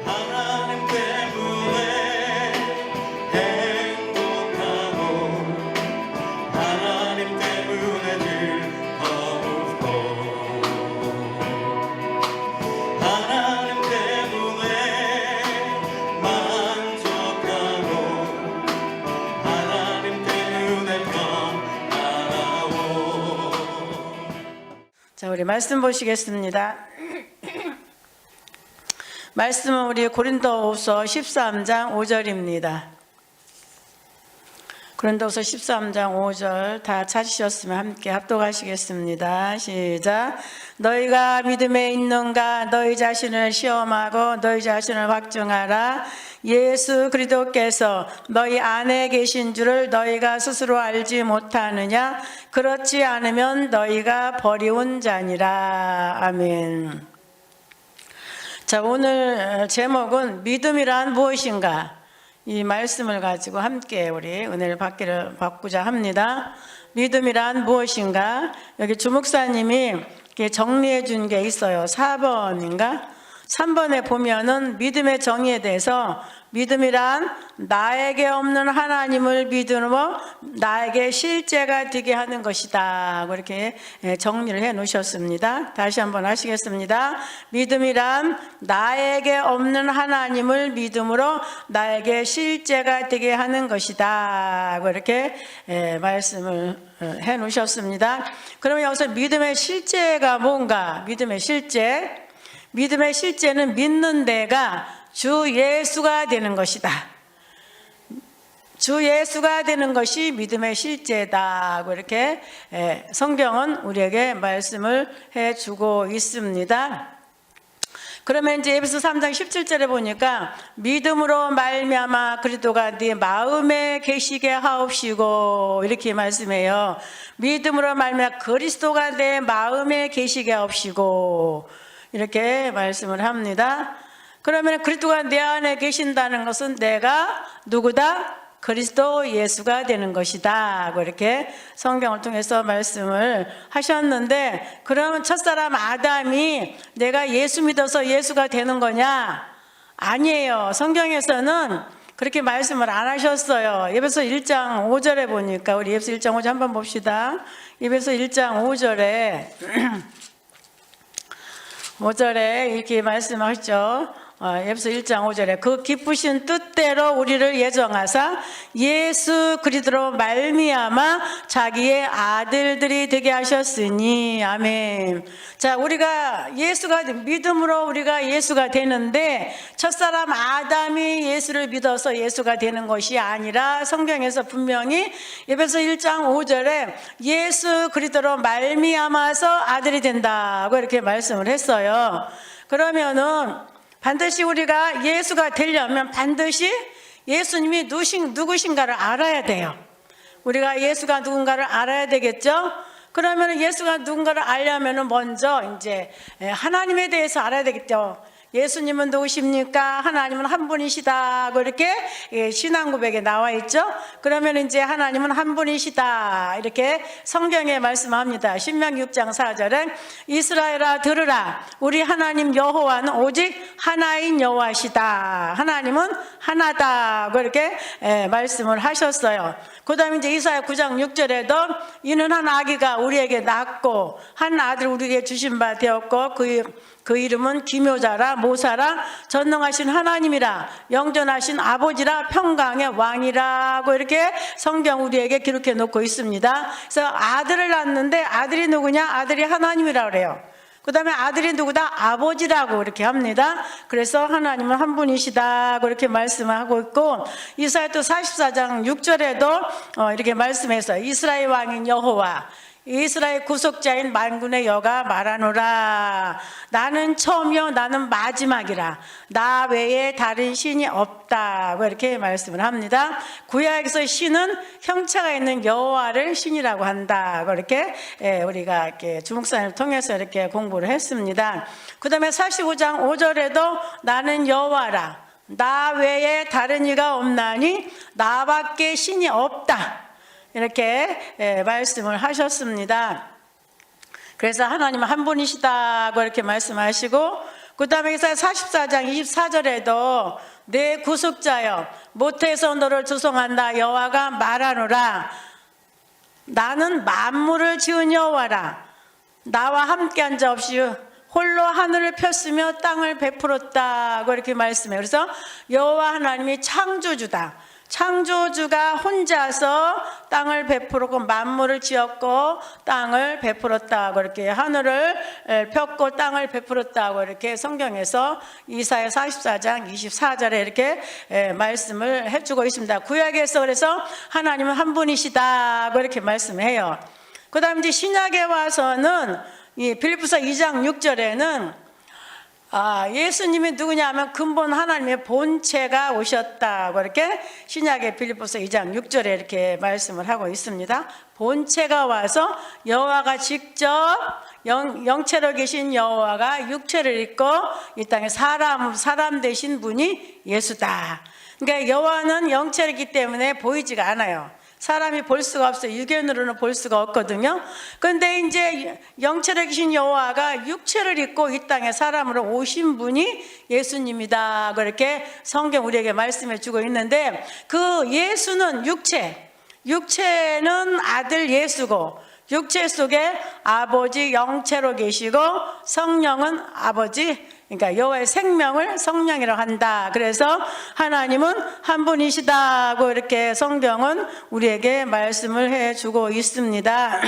하나님 때문에 행복하고 하나님 때문에 즐거우고 하나님 때문에 만족하고 하나님 때문에 평안하고. 자, 우리 말씀 보시겠습니다. 말씀은 우리 고린도후서 13장 5절입니다. 고린도후서 13장 5절 다 찾으셨으면 함께 합독하시겠습니다. 시작. 너희가 믿음에 있는가 너희 자신을 시험하고 너희 자신을 확증하라. 예수 그리스도께서 너희 안에 계신 줄을 너희가 스스로 알지 못하느냐? 그렇지 않으면 너희가 버리운 자니라. 아멘. 자, 오늘 제목은 믿음이란 무엇인가? 이 말씀을 가지고 함께 우리 은혜를 받고자 합니다. 믿음이란 무엇인가? 여기 주목사님이 정리해 준 게 있어요. 4번인가? 3번에 보면은 믿음의 정의에 대해서 믿음이란 나에게 없는 하나님을 믿음으로 나에게 실제가 되게 하는 것이다. 그렇게 정리를 해 놓으셨습니다. 다시 한번 하시겠습니다. 믿음이란 나에게 없는 하나님을 믿음으로 나에게 실제가 되게 하는 것이다. 그렇게 말씀을 해 놓으셨습니다. 그러면 여기서 믿음의 실제가 뭔가? 믿음의 실제. 믿음의 실제는 믿는 데가 주 예수가 되는 것이다. 주 예수가 되는 것이 믿음의 실제다. 이렇게 성경은 우리에게 말씀을 해주고 있습니다. 그러면 이제 에베소 3장 17절에 보니까 믿음으로 말미암아 그리스도가 네 마음에 계시게 하옵시고 이렇게 말씀해요. 믿음으로 말미암아 그리스도가 내 마음에 계시게 하옵시고 이렇게 말씀을 합니다. 그러면 그리스도가 내 안에 계신다는 것은 내가 누구다? 그리스도 예수가 되는 것이다. 이렇게 성경을 통해서 말씀을 하셨는데, 그러면 첫사람 아담이 내가 예수 믿어서 예수가 되는 거냐? 아니에요. 성경에서는 그렇게 말씀을 안 하셨어요. 에베소 1장 5절에 보니까 우리 에베소 1장 5절 한번 봅시다. 에베소 1장 5절에 이렇게 말씀하셨죠. 에베소 1장 5절에 그 기쁘신 뜻대로 우리를 예정하사 예수 그리스도로 말미암아 자기의 아들들이 되게 하셨으니. 아멘. 자, 우리가 예수가 믿음으로 우리가 예수가 되는데 첫사람 아담이 예수를 믿어서 예수가 되는 것이 아니라 성경에서 분명히 에베소 1장 5절에 예수 그리스도로 말미암아서 아들이 된다고 이렇게 말씀을 했어요. 그러면은 반드시 우리가 예수가 되려면 반드시 예수님이 누구신가를 알아야 돼요. 우리가 예수가 누군가를 알아야 되겠죠? 그러면 예수가 누군가를 알려면 먼저 이제 하나님에 대해서 알아야 되겠죠. 예수님은 누구십니까? 하나님은 한 분이시다. 이렇게 신앙 고백에 나와 있죠. 그러면 이제 하나님은 한 분이시다. 이렇게 성경에 말씀합니다. 신명기 6장 4절에 이스라엘아 들으라. 우리 하나님 여호와는 오직 하나인 여호와시다. 하나님은 하나다. 그렇게 말씀을 하셨어요. 그 다음에 이제 이사야 9장 6절에도 이는 한 아기가 우리에게 낳고 한 아들 우리에게 주신 바 되었고 그 이름은 기묘자라 모사라 전능하신 하나님이라 영전하신 아버지라 평강의 왕이라고 이렇게 성경 우리에게 기록해 놓고 있습니다. 그래서 아들을 낳는데 아들이 누구냐? 아들이 하나님이라고 그래요. 그 다음에 아들이 누구다? 아버지라고 이렇게 합니다. 그래서 하나님은 한 분이시다 그렇게 말씀하고 있고, 이사야 또 44장 6절에도 이렇게 말씀해서 이스라엘 왕인 여호와 이스라엘 구속자인 만군의 여가 말하노라. 나는 처음이요 나는 마지막이라. 나 외에 다른 신이 없다고 이렇게 말씀을 합니다. 구약에서 신은 형체가 있는 여호와를 신이라고 한다. 이렇게 우리가 이렇게 주목사님을 통해서 이렇게 공부를 했습니다. 그 다음에 45장 5절에도 나는 여호와라. 나 외에 다른 이가 없나니 나밖에 신이 없다. 이렇게 말씀을 하셨습니다. 그래서 하나님은 한 분이시다고 이렇게 말씀하시고, 그 다음에 이사야 44장 24절에도 내 구속자여 모태에서 너를 조성한다 여호와가 말하노라. 나는 만물을 지은 여호와라. 나와 함께한 자 없이 홀로 하늘을 폈으며 땅을 베풀었다고 이렇게 말씀해요. 그래서 여호와 하나님이 창조주다. 창조주가 혼자서 땅을 베풀었고 만물을 지었고 땅을 베풀었다고 이렇게 하늘을 폈고 땅을 베풀었다고 이렇게 성경에서 이사야 44장 24절에 이렇게 말씀을 해주고 있습니다. 구약에서 그래서 하나님은 한 분이시다고 이렇게 말씀해요. 그 다음 이제 신약에 와서는 이 빌립보서 2장 6절에는 예수님이 누구냐 하면 근본 하나님의 본체가 오셨다고 이렇게 신약의 빌립보서 2장 6절에 이렇게 말씀을 하고 있습니다. 본체가 와서 여호와가 직접 영체로 계신 여호와가 육체를 입고 이 땅에 사람 되신 분이 예수다. 그러니까 여호와는 영체이기 때문에 보이지가 않아요. 사람이 볼 수가 없어요. 육견으로는 볼 수가 없거든요. 그런데 이제 영체로 계신 여호와가 육체를 입고 이 땅에 사람으로 오신 분이 예수님이다. 그렇게 성경 우리에게 말씀해 주고 있는데 그 예수는 육체는 아들 예수고 육체 속에 아버지 영체로 계시고 성령은 아버지 그러니까 여호와의 생명을 성령이라고 한다. 그래서 하나님은 한 분이시다고 이렇게 성경은 우리에게 말씀을 해주고 있습니다.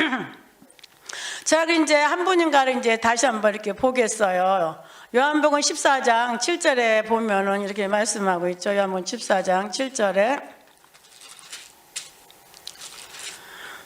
자, 이제 한 분인가를 이제 다시 한번 이렇게 보겠어요. 요한복음 14장 7절에 보면은 이렇게 말씀하고 있죠. 요한복음 14장 7절에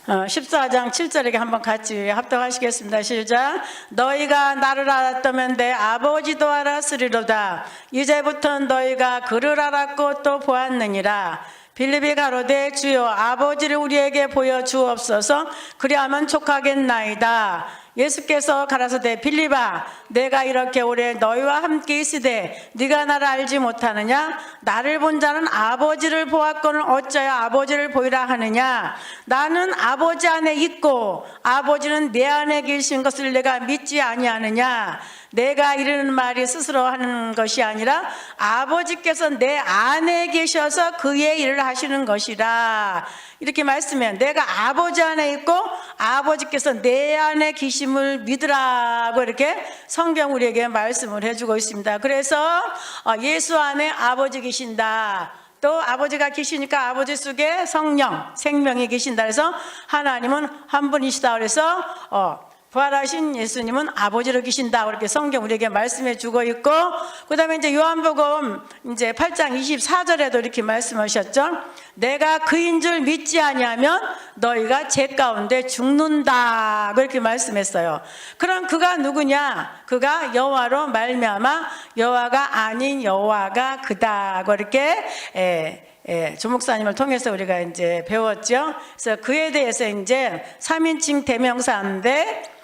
14장 7절에 한번 같이 합독하시겠습니다. 시작. 너희가 나를 알았다면 내 아버지도 알았으리로다. 이제부터 너희가 그를 알았고 또 보았느니라. 빌립이 가로되 주여 아버지를 우리에게 보여주옵소서. 그리하면 족하겠나이다. 예수께서 가라사대 빌립아 내가 이렇게 오래 너희와 함께 있으되 네가 나를 알지 못하느냐. 나를 본 자는 아버지를 보았거늘 어찌하여 아버지를 보이라 하느냐. 나는 아버지 안에 있고 아버지는 내 안에 계신 것을 내가 믿지 아니하느냐. 내가 이르는 말이 스스로 하는 것이 아니라 아버지께서 내 안에 계셔서 그의 일을 하시는 것이라. 이렇게 말씀해요. 내가 아버지 안에 있고 아버지께서 내 안에 계심을 믿으라고 이렇게 성경 우리에게 말씀을 해주고 있습니다. 그래서 예수 안에 아버지 계신다. 또 아버지가 계시니까 아버지 속에 성령, 생명이 계신다. 그래서 하나님은 한 분이시다. 그래서 부활하신 예수님은 아버지로 계신다. 그렇게 성경 우리에게 말씀해 주고 있고, 그 다음에 이제 요한복음 이제 8장 24절에도 이렇게 말씀하셨죠. 내가 그인 줄 믿지 아니하면 너희가 죄 가운데 죽는다. 그렇게 말씀했어요. 그럼 그가 누구냐? 그가 여호와로 말미암아 여호와가 아닌 여호와가 그다. 그렇게 조 목사님을 통해서 우리가 이제 배웠죠. 그래서 그에 대해서 이제 3인칭 대명사인데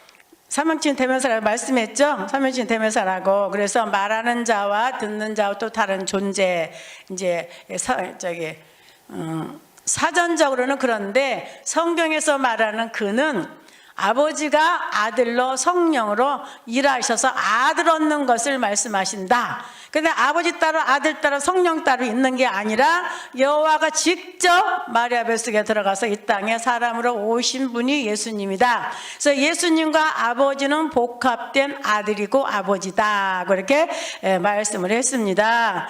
3인칭 대명사라고 말씀했죠. 3인칭 대명사라고. 그래서 말하는 자와 듣는 자와 또 다른 존재 이제 사전적으로는 그런데 성경에서 말하는 그는 아버지가 아들로 성령으로 일하셔서 아들 얻는 것을 말씀하신다. 근데 아버지 따로 아들 따로 성령 따로 있는 게 아니라 여호와가 직접 마리아 뱃속에 들어가서 이 땅에 사람으로 오신 분이 예수님이다. 그래서 예수님과 아버지는 복합된 아들이고 아버지다. 그렇게 말씀을 했습니다.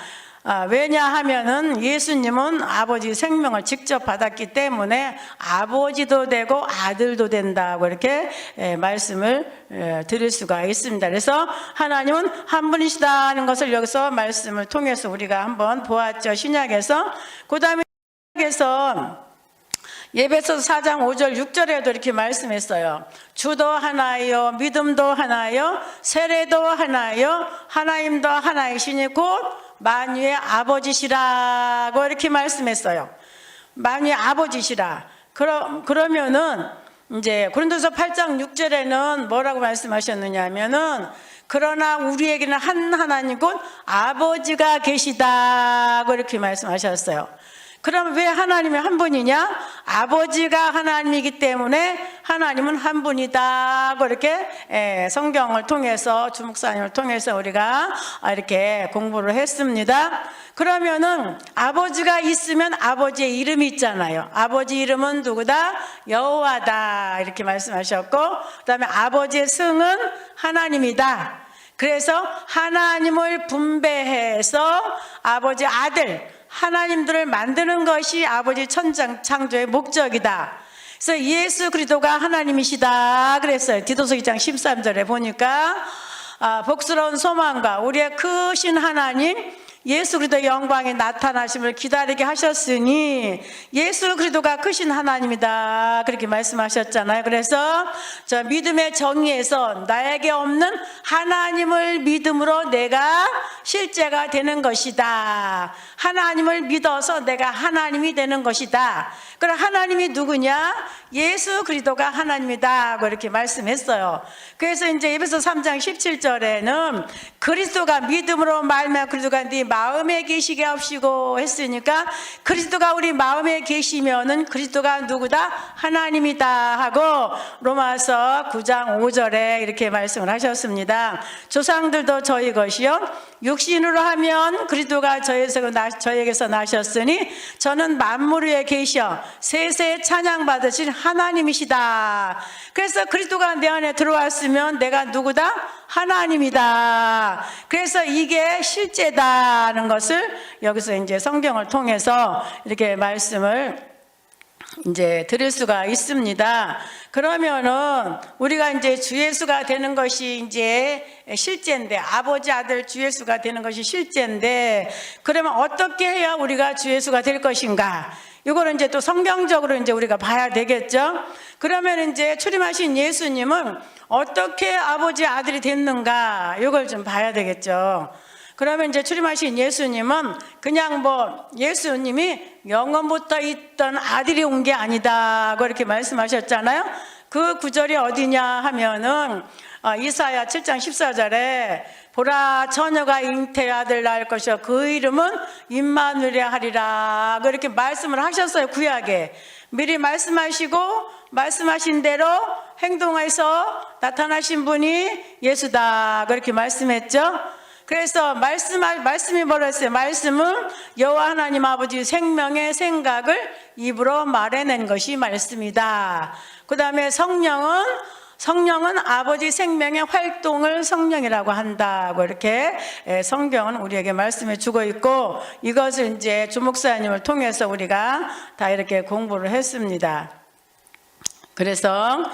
왜냐하면은 예수님은 아버지 생명을 직접 받았기 때문에 아버지도 되고 아들도 된다고 이렇게 말씀을 드릴 수가 있습니다. 그래서 하나님은 한 분이시다는 것을 여기서 말씀을 통해서 우리가 한번 보았죠. 신약에서. 그 다음에 신약에서 예배소서 4장 5절 6절에도 이렇게 말씀했어요. 주도 하나요, 믿음도 하나요, 세례도 하나요, 하나님도 하나이시니 곧 만유의 아버지시라고 이렇게 말씀했어요. 만유의 아버지시라. 그러면은 이제 고린도서 8장 6절에는 뭐라고 말씀하셨느냐 하면은 그러나 우리에게는 한 하나님 곧 아버지가 계시다고 이렇게 말씀하셨어요. 그럼 왜 하나님이 한 분이냐? 아버지가 하나님이기 때문에 하나님은 한 분이다. 그렇게 성경을 통해서 주목사님을 통해서 우리가 이렇게 공부를 했습니다. 그러면은 아버지가 있으면 아버지의 이름이 있잖아요. 아버지 이름은 누구다? 여호와다. 이렇게 말씀하셨고, 그다음에 아버지의 승은 하나님이다. 그래서 하나님을 분배해서 아버지 아들 하나님들을 만드는 것이 아버지 천장 창조의 목적이다. 그래서 예수 그리스도가 하나님이시다 그랬어요. 디도서 2장 13절에 보니까 복스러운 소망과 우리의 크신 하나님 예수 그리스도의 영광의 나타나심을 기다리게 하셨으니 예수 그리스도가 크신 하나님이다 그렇게 말씀하셨잖아요. 그래서 저 믿음의 정의에서 나에게 없는 하나님을 믿음으로 내가 실제가 되는 것이다. 하나님을 믿어서 내가 하나님이 되는 것이다. 그럼 하나님이 누구냐? 예수 그리스도가 하나님이다 그렇게 말씀했어요. 그래서 이제 에베소 3장 17절에는 그리스도가 믿음으로 말미암아 그리스도가 네 마음에 계시게 하시고 했으니까 그리스도가 우리 마음에 계시면은 그리스도가 누구다? 하나님이다 하고 로마서 9장 5절에 이렇게 말씀을 하셨습니다. 조상들도 저희 것이요 육신으로 하면 그리스도가 저에게서 나셨으니 저는 만물 위에 계셔 세세 찬양 받으신 하나님이시다. 그래서 그리스도가 내 안에 들어왔으면 내가 누구다? 하나님이다. 그래서 이게 실제다는 것을 여기서 이제 성경을 통해서 이렇게 말씀을 이제 드릴 수가 있습니다. 그러면은 우리가 이제 주 예수가 되는 것이 이제 실제인데, 아버지 아들 주 예수가 되는 것이 실제인데, 그러면 어떻게 해야 우리가 주 예수가 될 것인가? 이거는 이제 또 성경적으로 이제 우리가 봐야 되겠죠. 그러면 이제 출임하신 예수님은 어떻게 아버지 아들이 됐는가? 이걸 좀 봐야 되겠죠. 그러면 이제 출임하신 예수님은 그냥 예수님이 영원부터 있던 아들이 온 게 아니다. 그렇게 말씀하셨잖아요. 그 구절이 어디냐 하면은 이사야 7장 14절에 보라 처녀가 잉태의 아들 낳을 것이요 그 이름은 임마누엘이라 하리라. 그렇게 말씀을 하셨어요. 구약에 미리 말씀하신 대로 행동해서 나타나신 분이 예수다. 그렇게 말씀했죠. 그래서 말씀이 뭐라 했어요? 말씀은 여호와 하나님 아버지 생명의 생각을 입으로 말해낸 것이 말씀이다. 그 다음에 성령은 아버지 생명의 활동을 성령이라고 한다고 이렇게 성경은 우리에게 말씀해 주고 있고, 이것을 이제 주목사님을 통해서 우리가 다 이렇게 공부를 했습니다. 그래서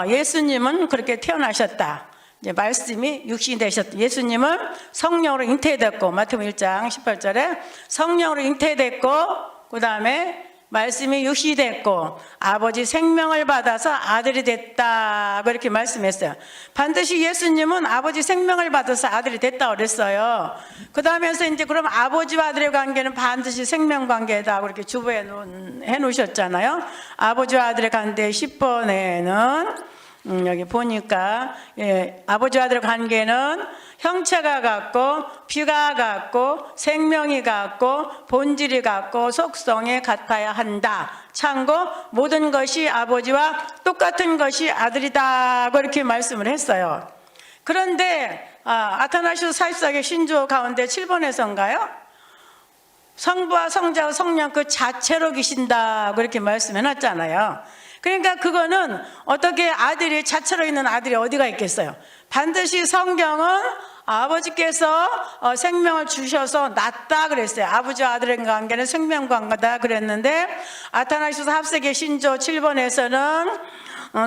예수님은 그렇게 태어나셨다. 이제 말씀이 육신이 되셨다. 예수님은 성령으로 잉태됐고, 마태복음 1장 18절에 성령으로 잉태됐고, 그 다음에 말씀이 육신이 됐고 아버지 생명을 받아서 아들이 됐다 그렇게 말씀했어요. 반드시 예수님은 아버지 생명을 받아서 아들이 됐다 그랬어요. 그 다음에서 이제 그럼 아버지와 아들의 관계는 반드시 생명 관계다 그렇게 주부해 놓으셨잖아요. 아버지와 아들의 관계 10번에는 여기 보니까 아버지와 아들의 관계는 형체가 같고 피가 같고 생명이 같고 본질이 같고 속성이 같아야 한다. 참고 모든 것이 아버지와 똑같은 것이 아들이다 그렇게 말씀을 했어요. 그런데 아타나시오스 44개 신조 가운데 7번에서인가요? 성부와 성자와 성령 그 자체로 계신다 그렇게 말씀해놨잖아요. 그러니까 그거는 어떻게 아들이 자체로 있는 아들이 어디가 있겠어요? 반드시 성경은 아버지께서 생명을 주셔서 낳았다 그랬어요. 아버지와 아들의 관계는 생명 관계다 그랬는데 아타나시오스 합세계 신조 7번에서는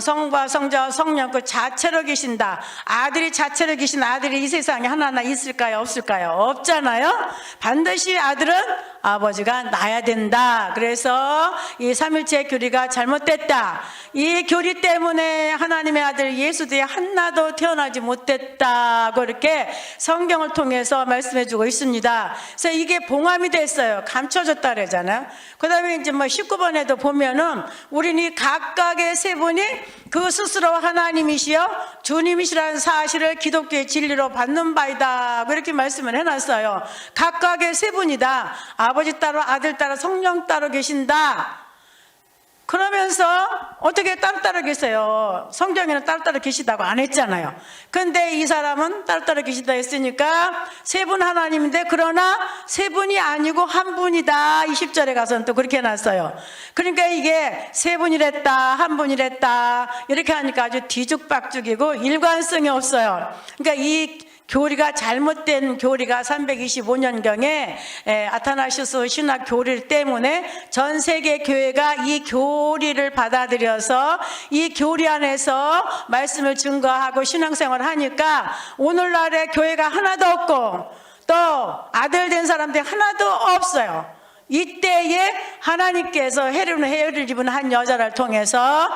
성부와 성자와 성령 그 자체로 계신다. 아들이 자체로 계신 아들이 이 세상에 하나하나 있을까요? 없을까요? 없잖아요. 반드시 아들은 아버지가 낳아야 된다. 그래서 이 삼일체 교리가 잘못됐다. 이 교리 때문에 하나님의 아들 예수도 하나도 태어나지 못했다. 그렇게 성경을 통해서 말씀해 주고 있습니다. 그래서 이게 봉함이 됐어요. 감춰졌다 그러잖아요. 그 다음에 이제 19번에도 보면은 우리는 각각의 세 분이 그 스스로 하나님이시여 주님이시라는 사실을 기독교의 진리로 받는 바이다. 그렇게 말씀을 해놨어요. 각각의 세 분이다. 아버지 따로 아들 따로 성령 따로 계신다. 그러면서 어떻게 따로따로 계세요? 성경에는 따로따로 계시다고 안 했잖아요. 근데 이 사람은 따로따로 계시다 했으니까 세 분 하나님인데 그러나 세 분이 아니고 한 분이다. 20절에 가서는 또 그렇게 해놨어요. 그러니까 이게 세 분이랬다 한 분이랬다 이렇게 하니까 아주 뒤죽박죽이고 일관성이 없어요. 그러니까 이 교리가 잘못된 교리가 325년경에 아타나시우스 신학 교리 때문에 전 세계 교회가 이 교리를 받아들여서 이 교리 안에서 말씀을 증거하고 신앙생활을 하니까 오늘날의 교회가 하나도 없고 또 아들 된 사람들이 하나도 없어요. 이때에 하나님께서 해를 입은 한 여자를 통해서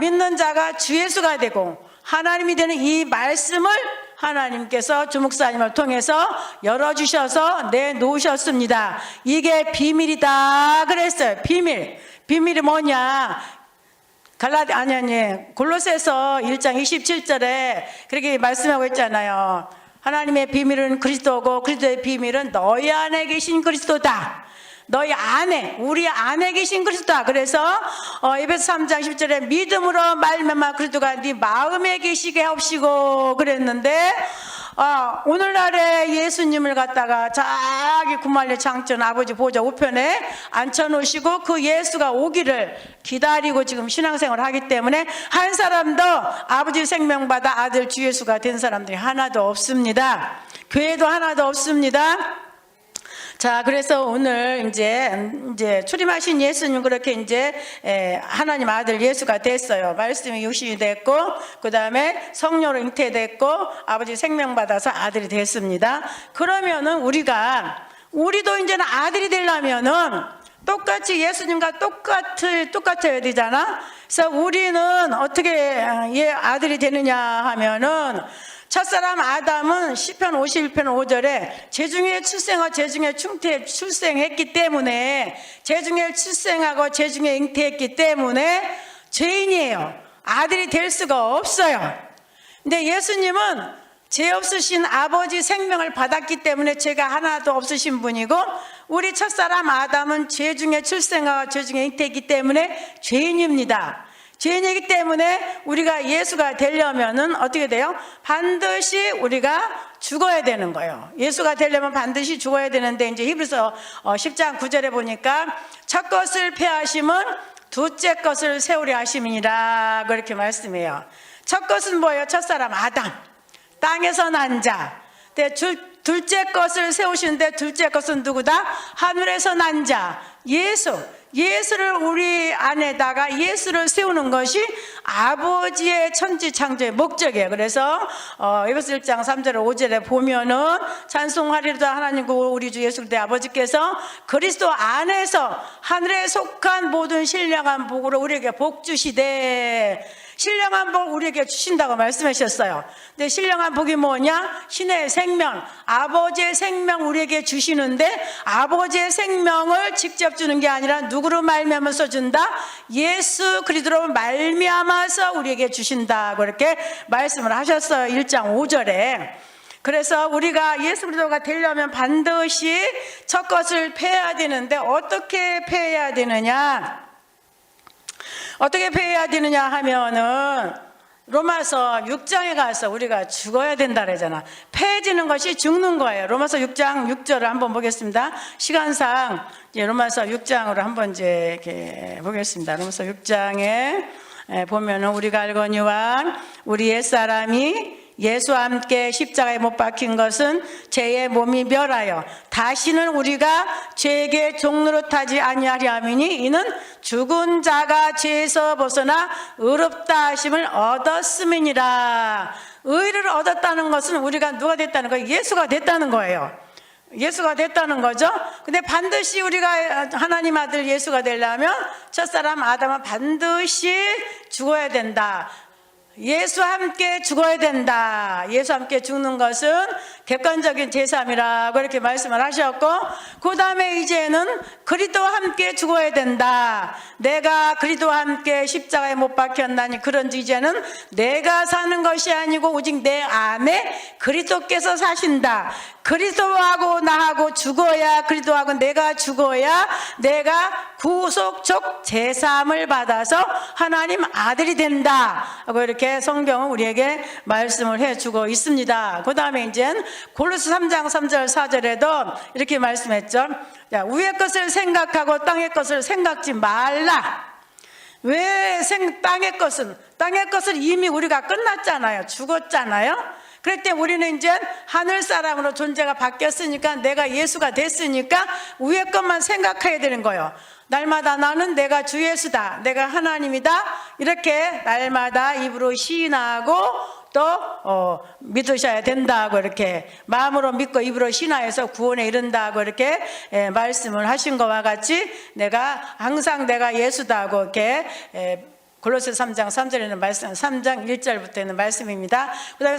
믿는 자가 주 예수가 되고 하나님이 되는 이 말씀을 하나님께서 주목사님을 통해서 열어주셔서 내놓으셨습니다. 이게 비밀이다 그랬어요. 비밀이 뭐냐? 골로새서 1장 27절에 그렇게 말씀하고 있잖아요. 하나님의 비밀은 그리스도고 그리스도의 비밀은 너희 안에 계신 그리스도다. 너희 안에, 우리 안에 계신 그리스도다. 그래서 에베소 3장 10절에 믿음으로 말미암아 그리스도가 네 마음에 계시게 하옵시고 그랬는데 오늘날에 예수님을 갖다가 자기 구말리 창전 아버지 보좌 우편에 앉혀놓으시고 그 예수가 오기를 기다리고 지금 신앙생활을 하기 때문에 한 사람도 아버지 생명받아 아들 주 예수가 된 사람들이 하나도 없습니다. 교회도 하나도 없습니다. 자, 그래서 오늘 이제 출임하신 예수님 그렇게 이제 하나님 아들 예수가 됐어요. 말씀이 육신이 됐고, 그 다음에 성령으로 잉태됐고, 아버지 생명 받아서 아들이 됐습니다. 그러면은 우리도 이제는 아들이 되려면은 똑같이 예수님과 똑같아야 되잖아. 그래서 우리는 어떻게 아들이 되느냐 하면은 첫사람 아담은 시편 51편 5절에 제중에 출생하고 제중에 출생했기 때문에 제중에 출생하고 제중에 잉태했기 때문에 죄인이에요. 아들이 될 수가 없어요. 근데 예수님은 죄 없으신 아버지 생명을 받았기 때문에 죄가 하나도 없으신 분이고 우리 첫사람 아담은 죄 중에 출생하고 죄 중에 잉태했기 때문에 죄인입니다. 죄인이기 때문에 우리가 예수가 되려면은 어떻게 돼요? 반드시 우리가 죽어야 되는 거예요. 예수가 되려면 반드시 죽어야 되는데 이제 히브리서 10장 9절에 보니까 첫 것을 패하심은 둘째 것을 세우려 하심이니라 그렇게 말씀해요. 첫 것은 뭐예요? 첫사람 아담, 땅에서 난 자. 둘째 것을 세우시는데 둘째 것은 누구다? 하늘에서 난 자, 예수를 우리 안에다가 예수를 세우는 것이 아버지의 천지창조의 목적이에요. 그래서 에베소 1장 3절 5절에 보면은 찬송하리로다 하나님 우리 주 예수 그리스도의 아버지께서 그리스도 안에서 하늘에 속한 모든 신령한 복으로 우리에게 복 주시되 신령한 복 우리에게 주신다고 말씀하셨어요. 근데 신령한 복이 뭐냐? 신의 생명, 아버지의 생명 우리에게 주시는데 아버지의 생명을 직접 주는 게 아니라 누구로 말미암아서 준다? 예수 그리스도로 말미암아서 우리에게 주신다. 그렇게 말씀을 하셨어요. 1장 5절에. 그래서 우리가 예수 그리스도가 되려면 반드시 첫 것을 패해야 되는데 어떻게 패해야 되느냐? 어떻게 패해야 되느냐 하면은 로마서 6장에 가서 우리가 죽어야 된다 그러잖아. 패해지는 것이 죽는 거예요. 로마서 6장 6절을 한번 보겠습니다. 시간상 이제 로마서 6장으로 한번 이제 이렇게 보겠습니다. 로마서 6장에 보면은 우리가 알거니와 우리 옛사람이 예수와 함께 십자가에 못 박힌 것은 죄의 몸이 멸하여 다시는 우리가 죄에게 종노릇하지 아니하리 함이니 이는 죽은 자가 죄에서 벗어나 의롭다 하심을 얻었음이니라. 의를 얻었다는 것은 우리가 누가 됐다는 거예요? 예수가 됐다는 거예요. 예수가 됐다는 거죠. 근데 반드시 우리가 하나님 아들 예수가 되려면 첫사람 아담은 반드시 죽어야 된다. 예수와 함께 죽어야 된다. 예수와 함께 죽는 것은 객관적인 제3이라고 이렇게 말씀을 하셨고, 그 다음에 이제는 그리스도와 함께 죽어야 된다. 내가 그리스도와 함께 십자가에 못 박혔나니 그런지 이제는 내가 사는 것이 아니고 오직 내 안에 그리스도께서 사신다. 그리스도하고 나하고 죽어야, 그리스도하고 내가 죽어야 내가 구속적 제3을 받아서 하나님 아들이 된다 하고 이렇게 성경은 우리에게 말씀을 해주고 있습니다. 그 다음에 이제 골로새 3장 3절 4절에도 이렇게 말씀했죠. 자, 위의 것을 생각하고 땅의 것을 생각지 말라. 왜 땅의 것은 이미 우리가 끝났잖아요. 죽었잖아요. 그럴 때 우리는 이제 하늘 사람으로 존재가 바뀌었으니까, 내가 예수가 됐으니까 위의 것만 생각해야 되는 거예요. 날마다 나는 내가 주 예수다, 내가 하나님이다, 이렇게 날마다 입으로 시인하고 또 믿으셔야 된다고, 이렇게 마음으로 믿고 입으로 신하여서 구원에 이른다고 이렇게 말씀을 하신 것과 같이, 내가 항상 내가 예수다고 이렇게 골로새 3장 3절에는 말씀, 3장 1절부터 있는 말씀입니다. 그 다음에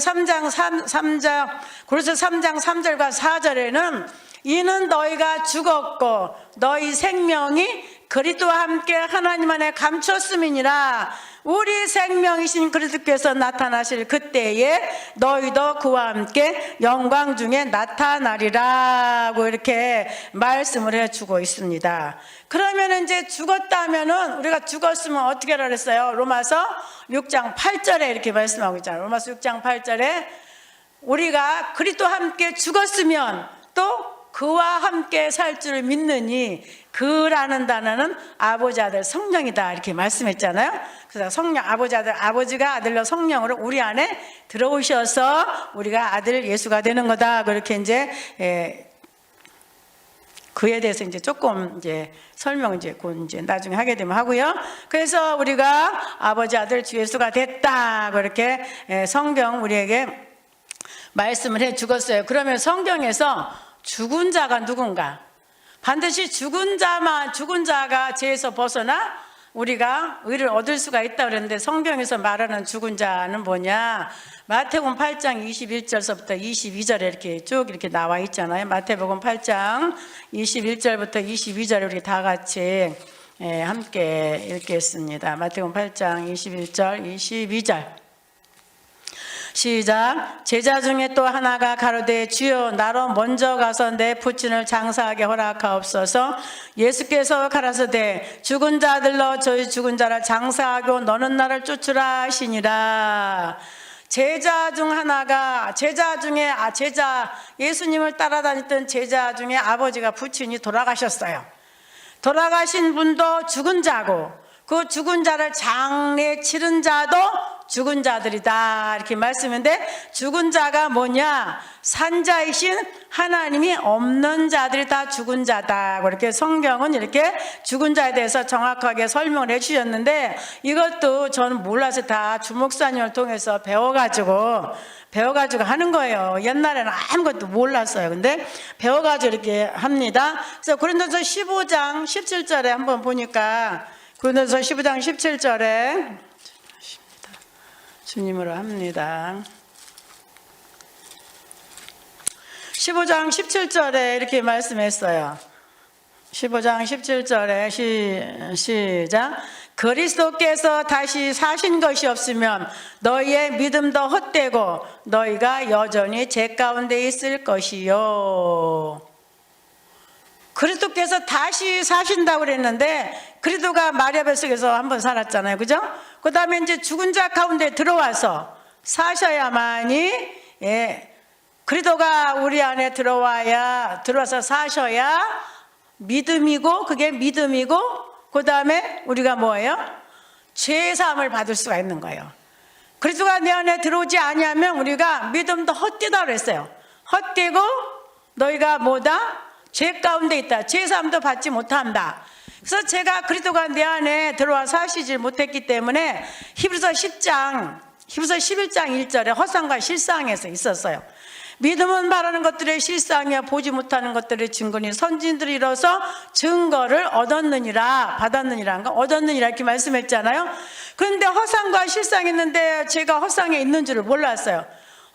골로새 3장 3절과 4절에는 이는 너희가 죽었고 너희 생명이 그리스도와 함께 하나님 안에 감췄음이니라. 우리 생명이신 그리스도께서 나타나실 그때에 너희도 그와 함께 영광 중에 나타나리라고 이렇게 말씀을 해주고 있습니다. 그러면 이제 죽었다면은, 우리가 죽었으면 어떻게 하라 그랬어요? 로마서 6장 8절에 이렇게 말씀하고 있잖아요. 로마서 6장 8절에 우리가 그리스도와 함께 죽었으면 또 그와 함께 살 줄 믿느니, 그라는 단어는 아버지 아들 성령이다 이렇게 말씀했잖아요. 그래서 성령, 아버지 아들, 아버지가 아들로 성령으로 우리 안에 들어오셔서 우리가 아들 예수가 되는 거다. 그렇게 이제 그에 대해서 이제 조금 이제 설명 곧 이제 나중에 하게 되면 하고요. 그래서 우리가 아버지 아들 주 예수가 됐다. 그렇게 성경 우리에게 말씀을 해 주었어요. 그러면 성경에서 죽은 자가 누군가? 반드시 죽은 자가 죄에서 벗어나 우리가 의를 얻을 수가 있다 그랬는데, 성경에서 말하는 죽은 자는 뭐냐? 마태복음 8장 21절서부터 22절에 이렇게 쭉 이렇게 나와 있잖아요. 마태복음 8장 21절부터 22절에 우리 다 같이 함께 읽겠습니다. 마태복음 8장 21절, 22절. 시작. 제자 중에 또 하나가 가로되 주여 나로 먼저 가서 내 부친을 장사하게 허락하옵소서. 예수께서 가라사대 죽은 자들로 저희 죽은 자를 장사하고 너는 나를 쫓으라 하시니라. 제자 중 하나가, 예수님을 따라다녔던 제자 중에 아버지가 부친이 돌아가셨어요. 돌아가신 분도 죽은 자고, 그 죽은 자를 장례 치른 자도 죽은 자들이다 이렇게 말씀인데, 죽은 자가 뭐냐? 산자이신 하나님이 없는 자들이 다 죽은 자다. 그렇게 성경은 이렇게 죽은 자에 대해서 정확하게 설명을 해주셨는데, 이것도 저는 몰라서 다 주목사님을 통해서 배워가지고 하는 거예요. 옛날에는 아무것도 몰랐어요. 근데 배워가지고 이렇게 합니다. 그래서 고린도서 15장 17절에 한번 보니까, 고린도서 15장 17절에 주님으로 합니다. 15장 17절에 이렇게 말씀했어요. 15장 17절에 시작. 그리스도께서 다시 사신 것이 없으면 너희의 믿음도 헛되고 너희가 여전히 죄 가운데 있을 것이요. 그리스도께서 다시 사신다고 그랬는데, 그리스도가 마리아 뱃속에서 한번 살았잖아요. 그죠? 그 다음에 이제 죽은 자 가운데 들어와서 사셔야만이, 그리스도가 우리 안에 들어와서 사셔야 믿음이고, 그게 믿음이고, 그 다음에 우리가 뭐예요? 죄사함을 받을 수가 있는 거예요. 그리스도가 내 안에 들어오지 아니하면 우리가 믿음도 헛되다 그랬어요. 헛되고 너희가 뭐다? 죄 가운데 있다. 죄사함도 받지 못한다. 그래서 제가 그리스도가 내 안에 들어와 사시질 못했기 때문에 히브리서 11장 1절에 허상과 실상에서 있었어요. 믿음은 바라는 것들의 실상이야 보지 못하는 것들의 증거니 선진들이 이뤄서 증거를 받았느니라 이렇게 말씀했잖아요. 그런데 허상과 실상이 있는데 제가 허상에 있는 줄을 몰랐어요.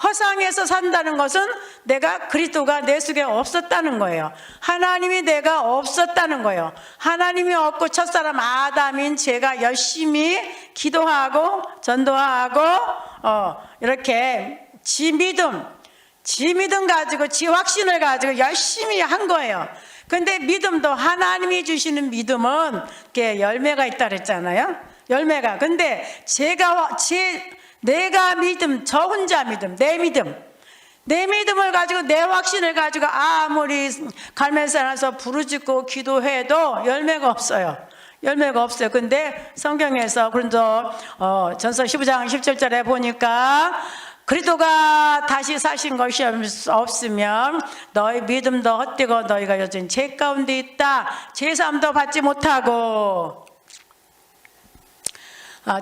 허상에서 산다는 것은 내가 그리스도가 내 속에 없었다는 거예요. 하나님이 내가 없었다는 거예요. 하나님이 없고 첫사람 아담인 제가 열심히 기도하고 전도하고 이렇게 지 믿음 가지고 지 확신을 가지고 열심히 한 거예요. 근데 믿음도 하나님이 주시는 믿음은 이렇게 열매가 있다 그랬잖아요. 열매가. 근데 내가 믿음, 저 혼자 믿음, 내 믿음을 가지고 내 확신을 가지고 아무리 갈멜산에서 부르짖고 기도해도 열매가 없어요. 열매가 없어요. 근데 성경에서 그런저 전서 15장 17절에 보니까 그리스도가 다시 사신 것이 없으면 너희 믿음도 헛되고 너희가 여전히 죄 가운데 있다. 제사함도 받지 못하고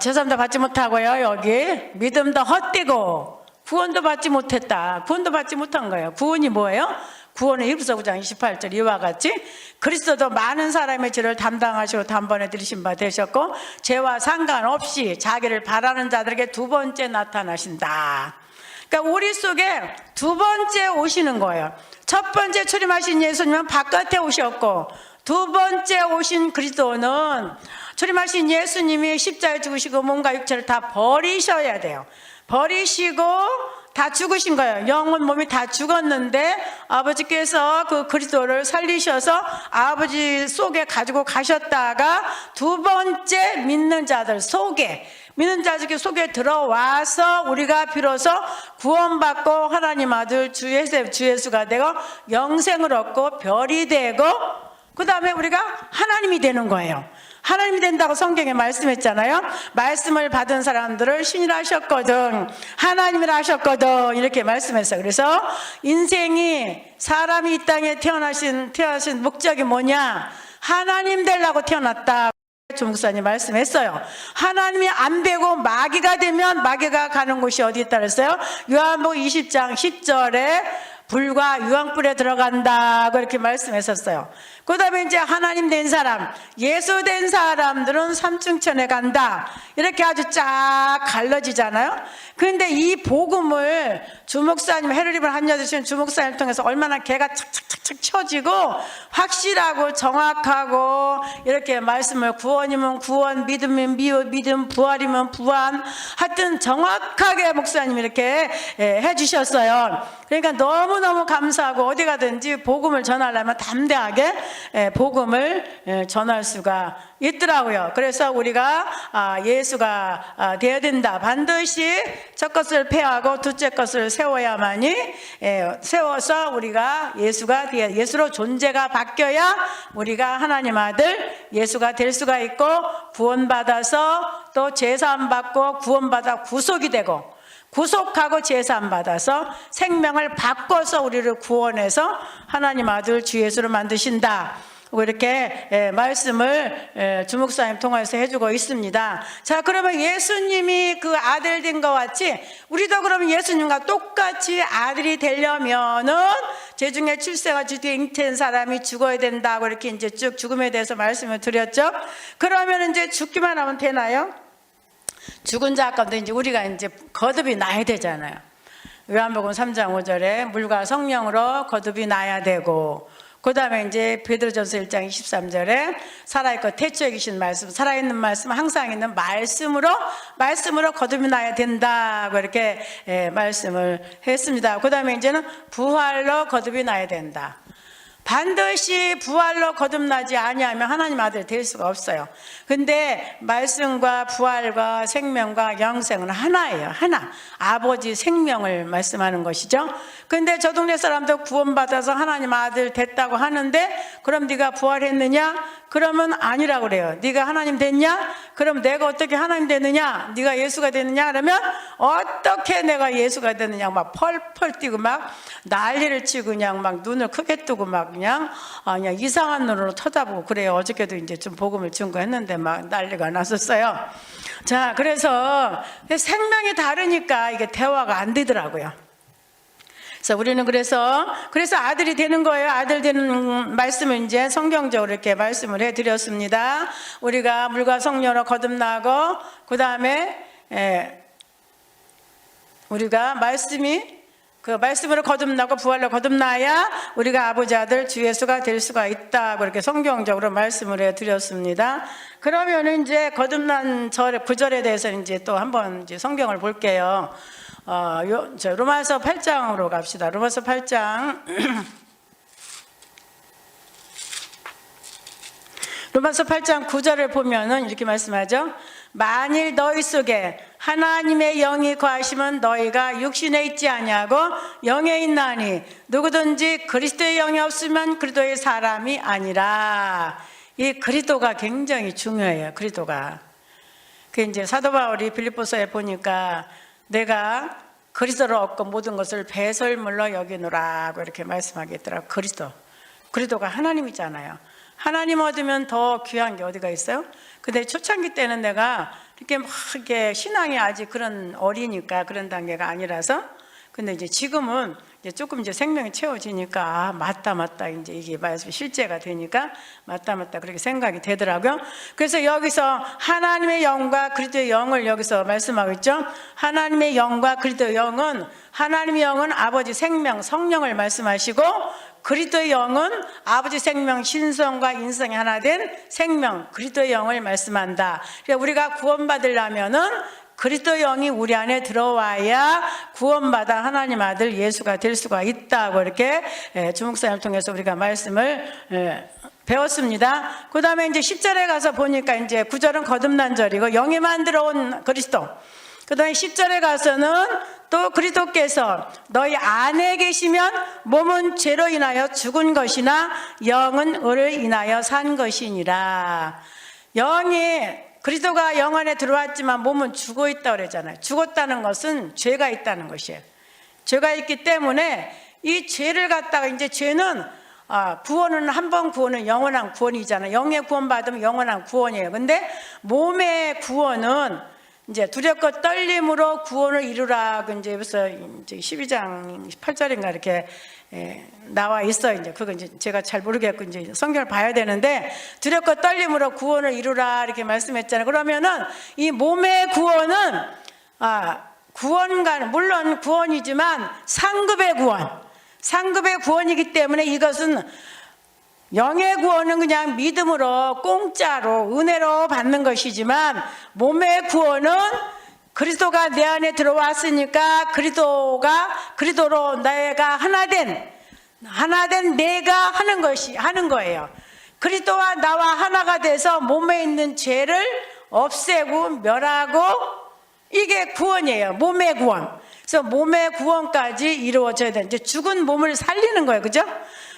제사함도 받지 못하고요. 여기 믿음도 헛되고 구원도 받지 못했다. 구원도 받지 못한 거예요. 구원이 뭐예요? 구원은 히브리서 9장 28절 이와 같이 그리스도도 많은 사람의 죄를 담당하시고 단번에 들으신 바 되셨고 죄와 상관없이 자기를 바라는 자들에게 두 번째 나타나신다. 그러니까 우리 속에 두 번째 오시는 거예요. 첫 번째 출임하신 예수님은 바깥에 오셨고 두 번째 오신 그리스도는 출임하신 예수님이 십자가에 죽으시고 몸과 육체를 다 버리셔야 돼요. 버리시고 다 죽으신 거예요. 영혼 몸이 다 죽었는데 아버지께서 그 그리스도를 살리셔서 아버지 속에 가지고 가셨다가 두 번째 믿는 자들 속에 들어와서 우리가 비로소 구원받고 하나님 아들 주 예수가 되고 영생을 얻고 별이 되고 그 다음에 우리가 하나님이 되는 거예요. 하나님이 된다고 성경에 말씀했잖아요. 말씀을 받은 사람들을 신이라 하셨거든, 하나님이라 하셨거든, 이렇게 말씀했어요. 그래서 인생이 사람이 이 땅에 태어나신 목적이 뭐냐? 하나님 되려고 태어났다. 조목사님 말씀했어요. 하나님이 안 되고 마귀가 되면 마귀가 가는 곳이 어디 있다 그랬어요? 요한복음 20장 10절에 불과 유황불에 들어간다고 이렇게 말씀했었어요. 그 다음에 이제 하나님 된 사람, 예수 된 사람들은 삼층천에 간다. 이렇게 아주 쫙 갈라지잖아요. 그런데 이 복음을 주목사님, 해르리번 한여주신 주목사님 통해서 얼마나 개가 착착착착 쳐지고 확실하고 정확하고 이렇게 말씀을 구원이면 구원, 믿음이면 믿음, 부활이면 부활, 하여튼 정확하게 목사님이 이렇게 해주셨어요. 그러니까 너무너무 감사하고 어디 가든지 복음을 전하려면 담대하게 복음을 전할 수가 있더라고요. 그래서 우리가 예수가 되어야 된다. 반드시 첫 것을 폐하고 둘째 것을 세워야만이 세워서 우리가 예수로 존재가 바뀌어야 우리가 하나님 아들 예수가 될 수가 있고 구원받아서 또 제사함 받고 구원받아 구속이 되고 구속하고 제사함 받아서 생명을 바꿔서 우리를 구원해서 하나님 아들 주 예수를 만드신다. 이렇게 말씀을 주목사님 통해서 해주고 있습니다. 자, 그러면 예수님이 그 아들 된 것 같이 우리도 그러면 예수님과 똑같이 아들이 되려면은 제중에 출세가 주되 잉태한 사람이 죽어야 된다고 이렇게 이제 쭉 죽음에 대해서 말씀을 드렸죠. 그러면 이제 죽기만 하면 되나요? 죽은 자 가운데 이제 우리가 이제 거듭이 나야 되잖아요. 요한복음 3장 5절에 물과 성령으로 거듭이 나야 되고, 그 다음에 이제 베드로전서 1장 23절에 살아있고 태초에 계신 말씀, 살아있는 말씀, 항상 있는 말씀으로 거듭이 나야 된다고 이렇게 말씀을 했습니다. 그 다음에 이제는 부활로 거듭이 나야 된다. 반드시 부활로 거듭나지 아니하면 하나님 아들 될 수가 없어요. 근데 말씀과 부활과 생명과 영생은 하나예요. 하나. 아버지 생명을 말씀하는 것이죠. 근데 저 동네 사람도 구원받아서 하나님 아들 됐다고 하는데 그럼 네가 부활했느냐? 그러면 아니라고 그래요. 네가 하나님 됐냐? 그럼 내가 어떻게 하나님 되느냐? 네가 예수가 되느냐? 그러면 어떻게 내가 예수가 되느냐? 막 펄펄 뛰고 막 난리를 치고 그냥 막 눈을 크게 뜨고 막 그냥 이상한 눈으로 쳐다보고 그래요. 어저께도 이제 좀 복음을 증거했는데 막 난리가 났었어요. 자, 그래서 생명이 다르니까 이게 대화가 안 되더라고요. 그래서 우리는 그래서 아들이 되는 거예요. 아들 되는 말씀을 이제 성경적으로 이렇게 말씀을 해드렸습니다. 우리가 물과 성령으로 거듭나고 그 다음에 우리가 말씀이 그 말씀으로 거듭나고 부활로 거듭나야 우리가 아버지 아들 주 예수가 될 수가 있다고 이렇게 성경적으로 말씀을 해드렸습니다. 그러면 이제 거듭난 구절에 대해서 이제 또 한번 이제 성경을 볼게요. 로마서 8장으로 갑시다. 로마서 8장. 로마서 8장 9절을 보면은 이렇게 말씀하죠. 만일 너희 속에 하나님의 영이 거하시면 너희가 육신에 있지 아니하고 영에 있나니 누구든지 그리스도의 영이 없으면 그리스도의 사람이 아니라. 이 그리스도가 굉장히 중요해요. 그리스도가. 그 이제 사도 바울이 빌립보서에 보니까 내가 그리스도를 얻고 모든 것을 배설물로 여기노라고 이렇게 말씀하겠더라고요. 그리스도가 하나님이잖아요. 하나님 얻으면 더 귀한 게 어디가 있어요? 근데 초창기 때는 내가 이렇게 막 이렇게 신앙이 아직 그런 어리니까 그런 단계가 아니라서, 근데 이제 지금은 이제 조금 이제 생명이 채워지니까 아, 맞다 이제 이게 말씀 실제가 되니까 맞다 그렇게 생각이 되더라고요. 그래서 여기서 하나님의 영과 그리스도의 영을 여기서 말씀하고 있죠. 하나님의 영과 그리스도의 영은, 하나님의 영은 아버지 생명 성령을 말씀하시고, 그리스도의 영은 아버지 생명 신성과 인성이 하나 된 생명 그리스도의 영을 말씀한다. 그러니까 우리가 구원받으려면은 그리스도의 영이 우리 안에 들어와야 구원받아 하나님 아들 예수가 될 수가 있다고 이렇게 주목사님을 통해서 우리가 말씀을 배웠습니다. 그 다음에 이제 10절에 가서 보니까 이제 9절은 거듭난 절이고 영에만 들어온 그리스도, 그 다음에 10절에 가서는 또 그리스도께서 너희 안에 계시면 몸은 죄로 인하여 죽은 것이나 영은 의를 인하여 산 것이니라. 그리스도가 영 안에 들어왔지만 몸은 죽어 있다고 그러잖아요. 죽었다는 것은 죄가 있다는 것이에요. 죄가 있기 때문에 이 죄를 갖다가 이제 죄는 구원은 한 번 구원은 영원한 구원이잖아요. 영의 구원받으면 영원한 구원이에요. 근데 몸의 구원은 이제 두렵고 떨림으로 구원을 이루라. 이제 여기서 이제 12장 18절인가 이렇게 나와 있어요. 이제 그거 이제 제가 잘 모르겠고 이제 성경을 봐야 되는데, 두렵고 떨림으로 구원을 이루라 이렇게 말씀했잖아요. 그러면은 이 몸의 구원은 물론 구원이지만 상급의 구원이기 때문에 이것은, 영의 구원은 그냥 믿음으로 공짜로 은혜로 받는 것이지만, 몸의 구원은 그리스도가 내 안에 들어왔으니까 그리스도로 내가 하나된 내가 하는 거예요. 그리스도와 나와 하나가 돼서 몸에 있는 죄를 없애고 멸하고, 이게 구원이에요. 몸의 구원. 그래서 몸의 구원까지 이루어져야 돼. 이제 죽은 몸을 살리는 거예요. 그죠?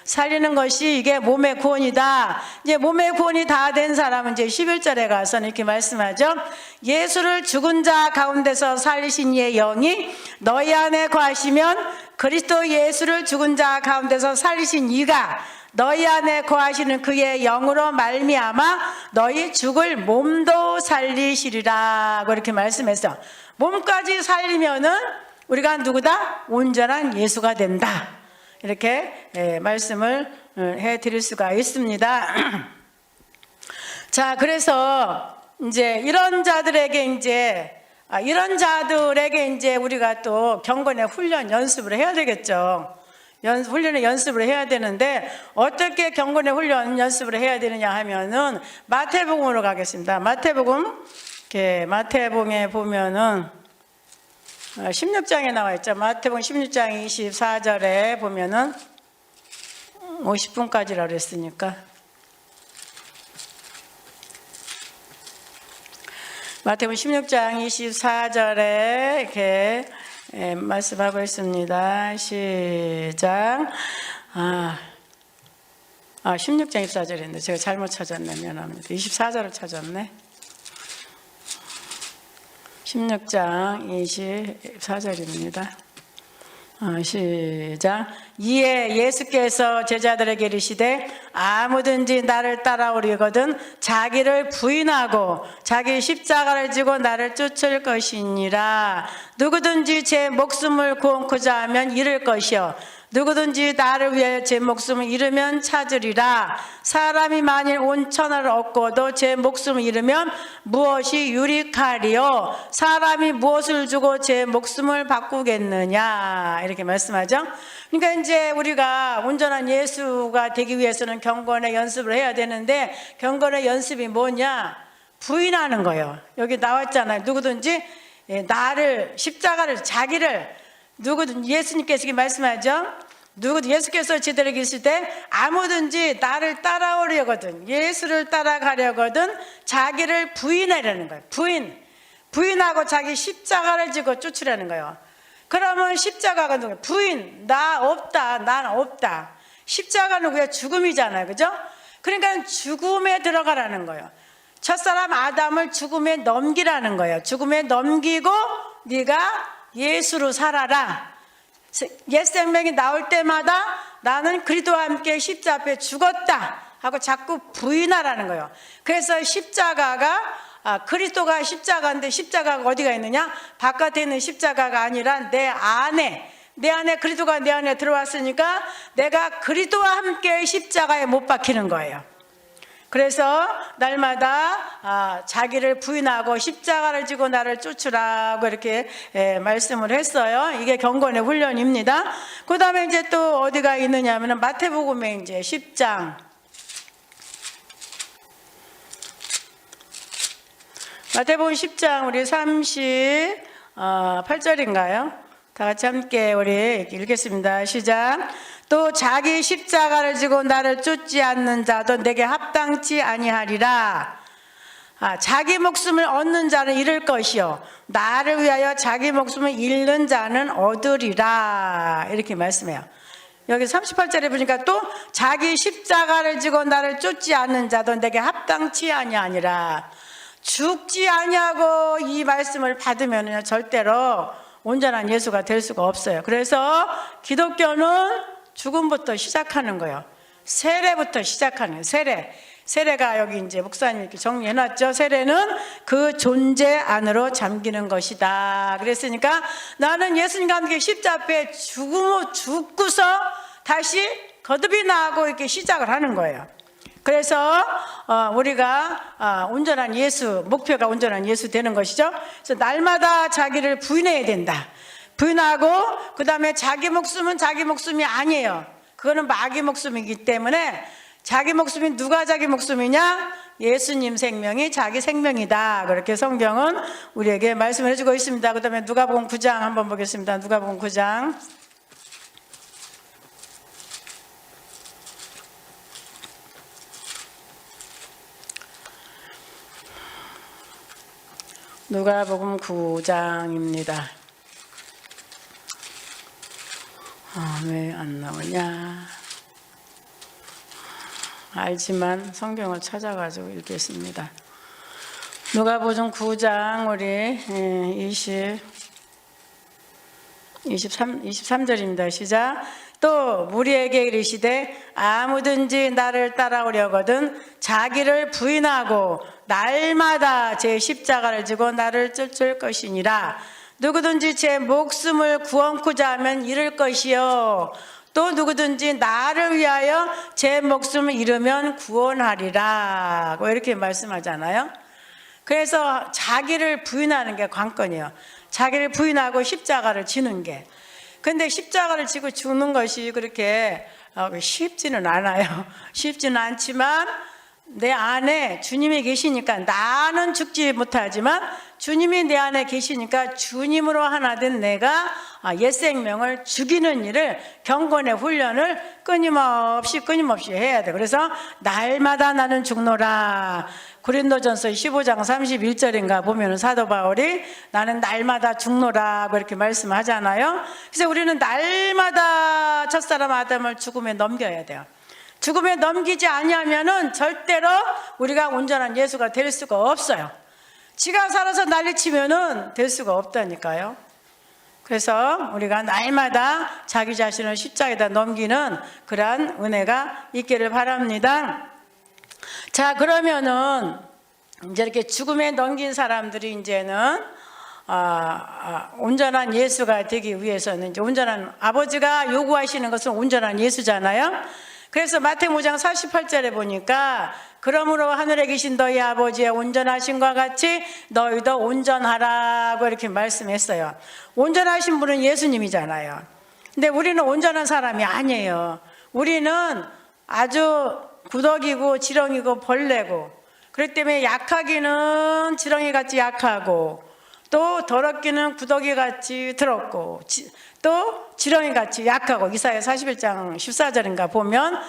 살리는 것이 이게 몸의 구원이다. 이제 몸의 구원이 다 된 사람은 이제 11절에 가서 이렇게 말씀하죠. 예수를 죽은 자 가운데서 살리신 이의 영이 너희 안에 거하시면 그리스도 예수를 죽은 자 가운데서 살리신 이가 너희 안에 거하시는 그의 영으로 말미암아 너희 죽을 몸도 살리시리라. 그렇게 말씀했어. 몸까지 살리면은 우리가 누구다? 온전한 예수가 된다. 이렇게 말씀을 해드릴 수가 있습니다. 자, 그래서 이제 이런 자들에게 이제 우리가 또 경건의 훈련 연습을 해야 되겠죠. 훈련의 연습을 해야 되는데, 어떻게 경건의 훈련 연습을 해야 되느냐 하면은 마태복음으로 가겠습니다. 마태복음에 보면은 16장에 나와 있죠. 마태복음 16장 24절에 보면은 50분까지라고 그랬으니까 마태복음 16장 24절에 이렇게 말씀하고 있습니다. 시작. 16장 24절인데 제가 잘못 찾았네. 미안합니다. 24절을 찾았네. 16장 24절입니다. 시작. 이에 예수께서 제자들에게 이르시되 아무든지 나를 따라오려거든 자기를 부인하고 자기 십자가를 지고 나를 쫓을 것이니라. 누구든지 제 목숨을 구원코자 하면 잃을 것이요 누구든지 나를 위하여 제 목숨을 잃으면 찾으리라. 사람이 만일 온 천하를 얻고도 제 목숨을 잃으면 무엇이 유익하리요? 사람이 무엇을 주고 제 목숨을 바꾸겠느냐? 이렇게 말씀하죠. 그러니까 이제 우리가 온전한 예수가 되기 위해서는 경건의 연습을 해야 되는데, 경건의 연습이 뭐냐? 부인하는 거예요. 여기 나왔잖아요. 누구든지 나를, 십자가를, 자기를, 누구든, 예수님께서 이렇게 말씀하죠. 예수께서 제대로 계실 때 아무든지 나를 따라오려거든, 예수를 따라가려거든 자기를 부인하려는 거예요. 부인하고 자기 십자가를 지고 쫓으라는 거예요. 그러면 십자가가 누구예요? 부인, 나 없다, 난 없다. 십자가는 그냥 죽음이잖아요, 그죠? 그러니까 죽음에 들어가라는 거예요. 첫사람 아담을 죽음에 넘기라는 거예요. 죽음에 넘기고 네가 예수로 살아라. 옛 생명이 나올 때마다 나는 그리스도와 함께 십자가 앞에 죽었다 하고 자꾸 부인하라는 거예요. 그래서 십자가가 그리스도가 십자가인데, 십자가가 어디가 있느냐? 바깥에 있는 십자가가 아니라 내 안에 그리스도가 내 안에 들어왔으니까 내가 그리스도와 함께 십자가에 못 박히는 거예요. 그래서 날마다 자기를 부인하고 십자가를 지고 나를 쫓으라고 이렇게 말씀을 했어요. 이게 경건의 훈련입니다. 그 다음에 이제 또 어디가 있느냐 하면 마태복음에 이제 10장. 마태복음 10장 우리 38절인가요? 다 같이 함께 우리 읽겠습니다. 시작. 또 자기 십자가를 지고 나를 쫓지 않는 자도 내게 합당치 아니하리라. 자기 목숨을 얻는 자는 잃을 것이요 나를 위하여 자기 목숨을 잃는 자는 얻으리라. 이렇게 말씀해요. 여기 38절에 보니까 또 자기 십자가를 지고 나를 쫓지 않는 자도 내게 합당치 아니하니라. 죽지 아니하고 이 말씀을 받으면 절대로 온전한 예수가 될 수가 없어요. 그래서 기독교는 죽음부터 시작하는 거예요. 세례부터 시작하는 거예요. 세례가 여기 이제 목사님 이렇게 정리해놨죠. 세례는 그 존재 안으로 잠기는 것이다. 그랬으니까 나는 예수님과 함께 십자가 앞에 죽고서 다시 거듭이 나고 이렇게 시작을 하는 거예요. 그래서 우리가 온전한 예수, 목표가 온전한 예수 되는 것이죠. 그래서 날마다 자기를 부인해야 된다. 부인하고 그 다음에 자기 목숨은 자기 목숨이 아니에요. 그거는 마귀 목숨이기 때문에, 자기 목숨이 누가 자기 목숨이냐? 예수님 생명이 자기 생명이다. 그렇게 성경은 우리에게 말씀을 해주고 있습니다. 그 다음에 누가복음 9장 한번 보겠습니다. 누가복음 9장. 누가복음 9장입니다. 왜 안 나오냐? 알지만 성경을 찾아가지고 읽겠습니다. 누가복음 9장 우리 23절입니다. 시작. 또 무리에게 이르시되 아무든지 나를 따라오려거든 자기를 부인하고 날마다 제 십자가를 지고 나를 쫓을 것이니라. 누구든지 제 목숨을 구원코자 하면 잃을 것이요 또 누구든지 나를 위하여 제 목숨을 잃으면 구원하리라. 이렇게 말씀하잖아요. 그래서 자기를 부인하는 게 관건이에요. 자기를 부인하고 십자가를 지는 게. 근데 십자가를 지고 죽는 것이 그렇게 쉽지는 않아요. 쉽지는 않지만 내 안에 주님이 계시니까 나는 죽지 못하지만 주님이 내 안에 계시니까 주님으로 하나 된 내가 옛 생명을 죽이는 일을, 경건의 훈련을 끊임없이 해야 돼. 그래서 날마다 나는 죽노라. 고린도전서 15장 31절인가 보면 사도 바울이 나는 날마다 죽노라 그렇게 말씀하잖아요. 그래서 우리는 날마다 첫사람 아담을 죽음에 넘겨야 돼요. 죽음에 넘기지 아니하면은 절대로 우리가 온전한 예수가 될 수가 없어요. 지가 살아서 난리치면은 될 수가 없다니까요. 그래서 우리가 날마다 자기 자신을 십자가에다 넘기는 그러한 은혜가 있기를 바랍니다. 자, 그러면은 이제 이렇게 죽음에 넘긴 사람들이 이제는 온전한 예수가 되기 위해서는 이제 온전한 아버지가 요구하시는 것은 온전한 예수잖아요. 그래서 마태복음 5장 48절에 보니까 그러므로 하늘에 계신 너희 아버지의 온전하심과 같이 너희도 온전하라고 이렇게 말씀했어요. 온전하신 분은 예수님이잖아요. 근데 우리는 온전한 사람이 아니에요. 우리는 아주 구더기고 지렁이고 벌레고, 그렇기 때문에 약하기는 지렁이같이 약하고 또 더럽기는 구더기같이 더럽고 또 지렁이같이 약하고, 이사야 41장 14절인가 보면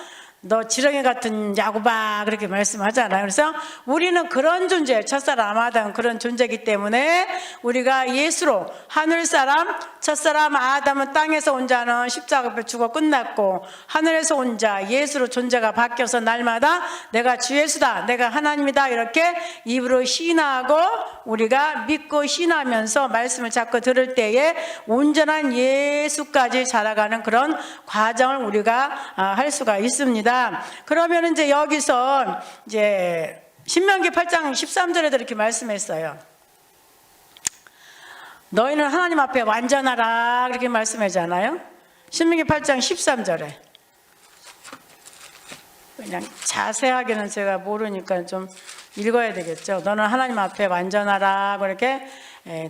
너 지렁이 같은 야구바 그렇게 말씀하잖아요. 그래서 우리는 그런 존재, 첫사람 아담 그런 존재이기 때문에 우리가 예수로 하늘사람, 첫사람 아담은 땅에서 온 자는 십자가 앞에 죽어 끝났고, 하늘에서 온 자 예수로 존재가 바뀌어서 날마다 내가 주 예수다, 내가 하나님이다 이렇게 입으로 시인하고 우리가 믿고 신하면서 말씀을 자꾸 들을 때에 온전한 예수까지 자라가는 그런 과정을 우리가 할 수가 있습니다. 그러면 이제 여기서 이제 신명기 8장 13절에도 이렇게 말씀했어요. 너희는 하나님 앞에 완전하라 그렇게 말씀하잖아요. 신명기 8장 13절에. 그냥 자세하게는 제가 모르니까 좀 읽어야 되겠죠. 너는 하나님 앞에 완전하라 그렇게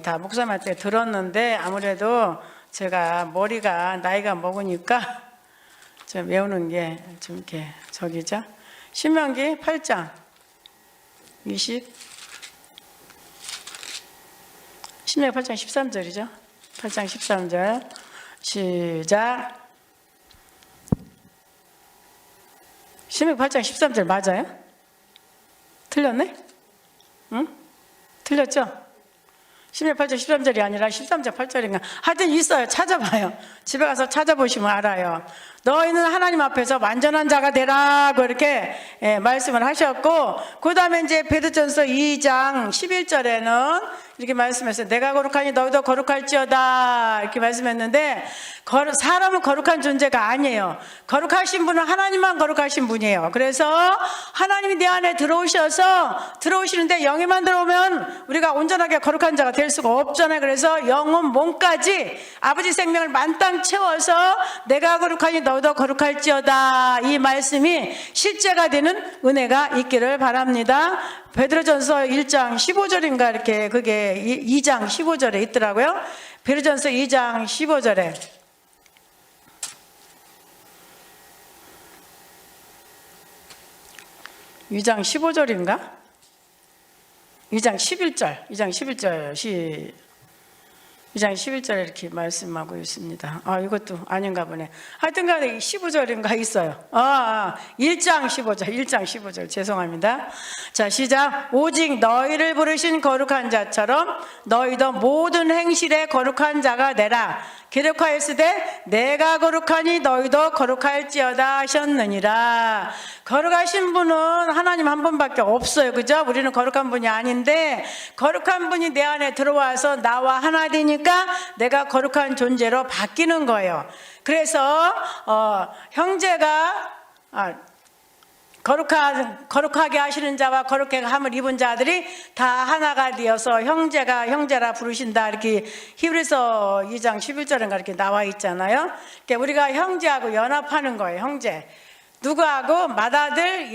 다 목사님한테 들었는데, 아무래도 제가 머리가 나이가 먹으니까 좀 외우는 게 좀 이렇게 저기죠. 신명기 8장 신명기 8장 13절이죠. 8장 13절 시작. 신명기 8장 13절 맞아요? 틀렸네? 응? 틀렸죠? 신명기 8장 13절이 아니라 13절 8절인가 하여튼 있어요. 찾아봐요. 집에 가서 찾아보시면 알아요. 너희는 하나님 앞에서 완전한 자가 되라고 이렇게 말씀을 하셨고, 그 다음에 이제 베드전서 2장 11절에는 이렇게 말씀했어요. 내가 거룩하니 너희도 거룩할지어다 이렇게 말씀했는데, 사람은 거룩한 존재가 아니에요. 거룩하신 분은 하나님만 거룩하신 분이에요. 그래서 하나님이 내 안에 들어오시는데 영에만 들어오면 우리가 온전하게 거룩한 자가 될 수가 없잖아요. 그래서 영혼 몸까지 아버지 생명을 만땅 채워서 내가 거룩하니 너희도 거룩할지어다, 이 말씀이 실제가 되는 은혜가 있기를 바랍니다. 베드로전서 1장 15절인가 이렇게 그게 2장 15절에 있더라고요. 베드로전서 2장 15절에 2장 15절인가? 2장 11절 2장 11절에 이렇게 말씀하고 있습니다. 이것도 아닌가 보네. 하여튼 간에 15절인가 있어요. 1장 15절 죄송합니다. 자, 시작. 오직 너희를 부르신 거룩한 자처럼 너희도 모든 행실에 거룩한 자가 되라. 기록하였으되 내가 거룩하니 너희도 거룩할지어다 하셨느니라. 거룩하신 분은 하나님 한 분밖에 없어요. 그죠? 우리는 거룩한 분이 아닌데, 거룩한 분이 내 안에 들어와서 나와 하나 되니까 내가 거룩한 존재로 바뀌는 거예요. 그래서 형제가 거룩하게 하시는 자와 거룩하게 함을 입은 자들이 다 하나가 되어서 형제라 부르신다, 이렇게 히브리서 2장 11절인가 이렇게 나와 있잖아요. 그러니까 우리가 형제하고 연합하는 거예요. 형제 누구하고? 맏아들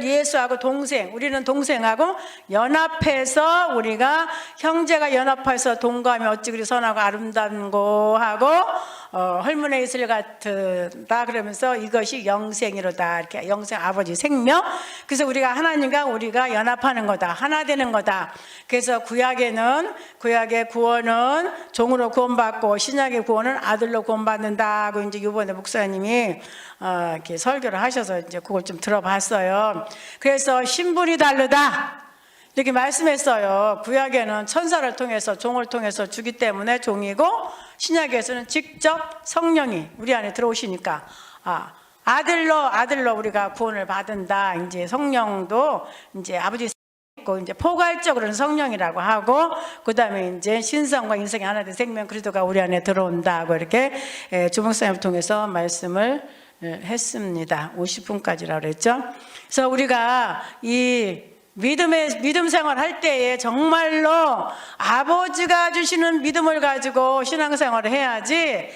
예수하고 동생, 우리는 동생하고 연합해서 우리가 형제가 연합해서 동거하면 어찌 그리 선하고 아름다운고 하고 헐문의 이슬 같다 그러면서 이것이 영생이로다, 이렇게 영생 아버지 생명. 그래서 우리가 하나님과 우리가 연합하는 거다, 하나 되는 거다. 그래서 구약의 구원은 종으로 구원받고 신약의 구원은 아들로 구원받는다고 이제 이번에 목사님이 이렇게 설교를 하셔서 이제 그걸 좀 들어봤어요. 그래서 신분이 다르다 이렇게 말씀했어요. 구약에는 천사를 통해서 종을 통해서 주기 때문에 종이고, 신약에서는 직접 성령이 우리 안에 들어오시니까 아들로 우리가 구원을 받은다. 이제 성령도 이제 아버지 있고, 이제 포괄적으로는 성령이라고 하고, 그 다음에 이제 신성과 인성이 하나 된 생명 그리스도가 우리 안에 들어온다고 이렇게 주목사님을 통해서 말씀을 했습니다. 50분까지라고 그랬죠. 그래서 우리가 이 믿음 생활 할 때에 정말로 아버지가 주시는 믿음을 가지고 신앙생활을 해야지,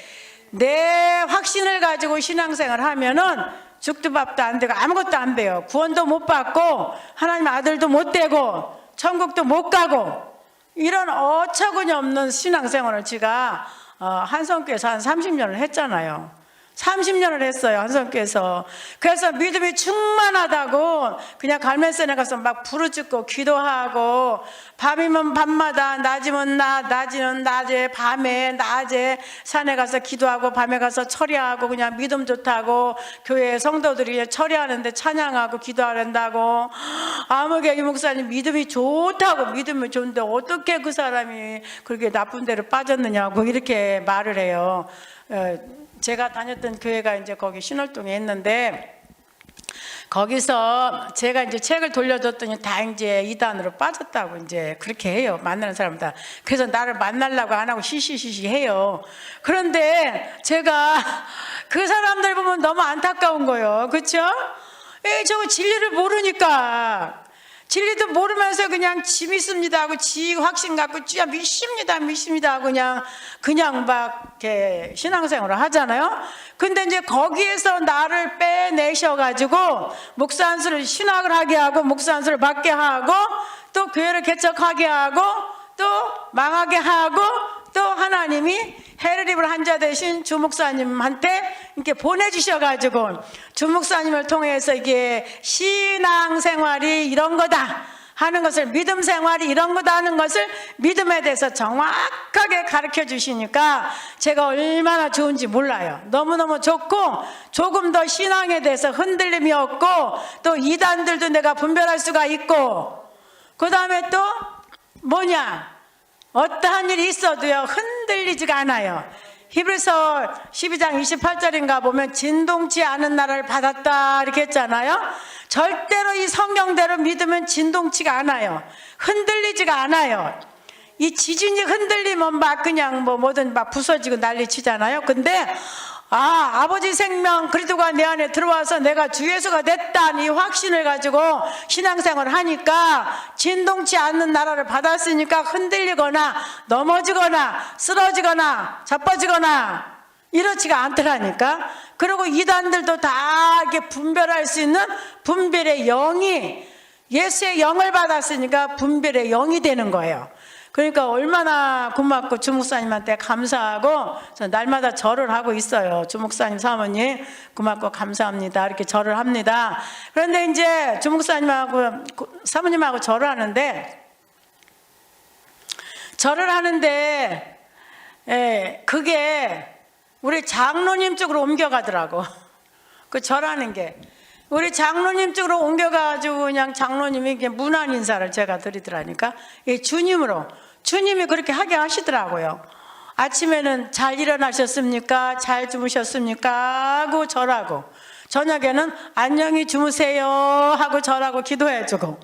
내 확신을 가지고 신앙생활을 하면은 죽도 밥도 안 되고 아무것도 안 돼요. 구원도 못 받고 하나님 아들도 못 되고 천국도 못 가고, 이런 어처구니 없는 신앙생활을 제가 한성교회에서 한 30년을 했잖아요. 30년을 했어요, 한성교회에서. 그래서 믿음이 충만하다고 그냥 갈매산에 가서 막 부르짖고 기도하고, 밤이면 밤마다, 낮이면 낮이는 낮에, 밤에 낮에 산에 가서 기도하고, 밤에 가서 철야하고, 그냥 믿음 좋다고 교회 성도들이 철야하는데 찬양하고 기도한다고, 아무개 목사님 믿음이 좋다고, 믿음이 좋은데 어떻게 그 사람이 그렇게 나쁜 데로 빠졌느냐고 이렇게 말을 해요. 제가 다녔던 교회가 이제 거기 신월동에 있는데, 거기서 제가 이제 책을 돌려줬더니 다 이제 이단으로 빠졌다고 이제 그렇게 해요, 만나는 사람 다. 그래서 나를 만나려고 안 하고 시시시시 해요. 그런데 제가 그 사람들 보면 너무 안타까운 거예요. 그렇죠? 저거 진리를 모르니까, 진리도 모르면서 그냥 지 믿습니다 하고 지 확신 갖고 쥐야 믿습니다 하고 그냥 막 이렇게 신앙생활을 하잖아요. 근데 이제 거기에서 나를 빼내셔가지고 목사 안수를 신학을 하게 하고, 목사 안수를 받게 하고, 또 교회를 개척하게 하고, 또 망하게 하고, 또 하나님이 해르립을 한자 대신 주 목사님한테 이렇게 보내주셔가지고, 주 목사님을 통해서 이게 신앙생활이 이런 거다 하는 것을, 믿음 생활이 이런 거다 하는 것을 믿음에 대해서 정확하게 가르쳐 주시니까 제가 얼마나 좋은지 몰라요. 너무너무 좋고, 조금 더 신앙에 대해서 흔들림이 없고, 또 이단들도 내가 분별할 수가 있고, 그 다음에 또 뭐냐, 어떠한 일이 있어도요 흔들리지가 않아요. 히브리서 12장 28절인가 보면 진동치 않은 나라를 받았다 이렇게 했잖아요. 절대로 이 성경대로 믿으면 진동치가 않아요. 흔들리지가 않아요. 이 지진이 흔들리면 막 그냥 뭐든 막 부서지고 난리 치잖아요. 근데 아버지 생명 그리스도가 내 안에 들어와서 내가 주 예수가 됐다는 이 확신을 가지고 신앙생활을 하니까, 진동치 않는 나라를 받았으니까 흔들리거나 넘어지거나 쓰러지거나 자빠지거나 이렇지가 않더라니까. 그리고 이단들도 다 이렇게 분별할 수 있는 분별의 영이, 예수의 영을 받았으니까 분별의 영이 되는 거예요. 그러니까 얼마나 고맙고 주목사님한테 감사하고, 저 날마다 절을 하고 있어요. 주목사님 사모님 고맙고 감사합니다 이렇게 절을 합니다. 그런데 이제 주목사님하고 사모님하고 절을 하는데 그게 우리 장로님 쪽으로 옮겨가더라고. 그 절하는 게 우리 장로님 쪽으로 옮겨가지고 그냥 장로님이 이게 문안 인사를 제가 드리더라니까. 이 주님이 그렇게 하게 하시더라고요. 아침에는 잘 일어나셨습니까? 잘 주무셨습니까? 하고 절하고, 저녁에는 안녕히 주무세요 하고 절하고 기도해주고,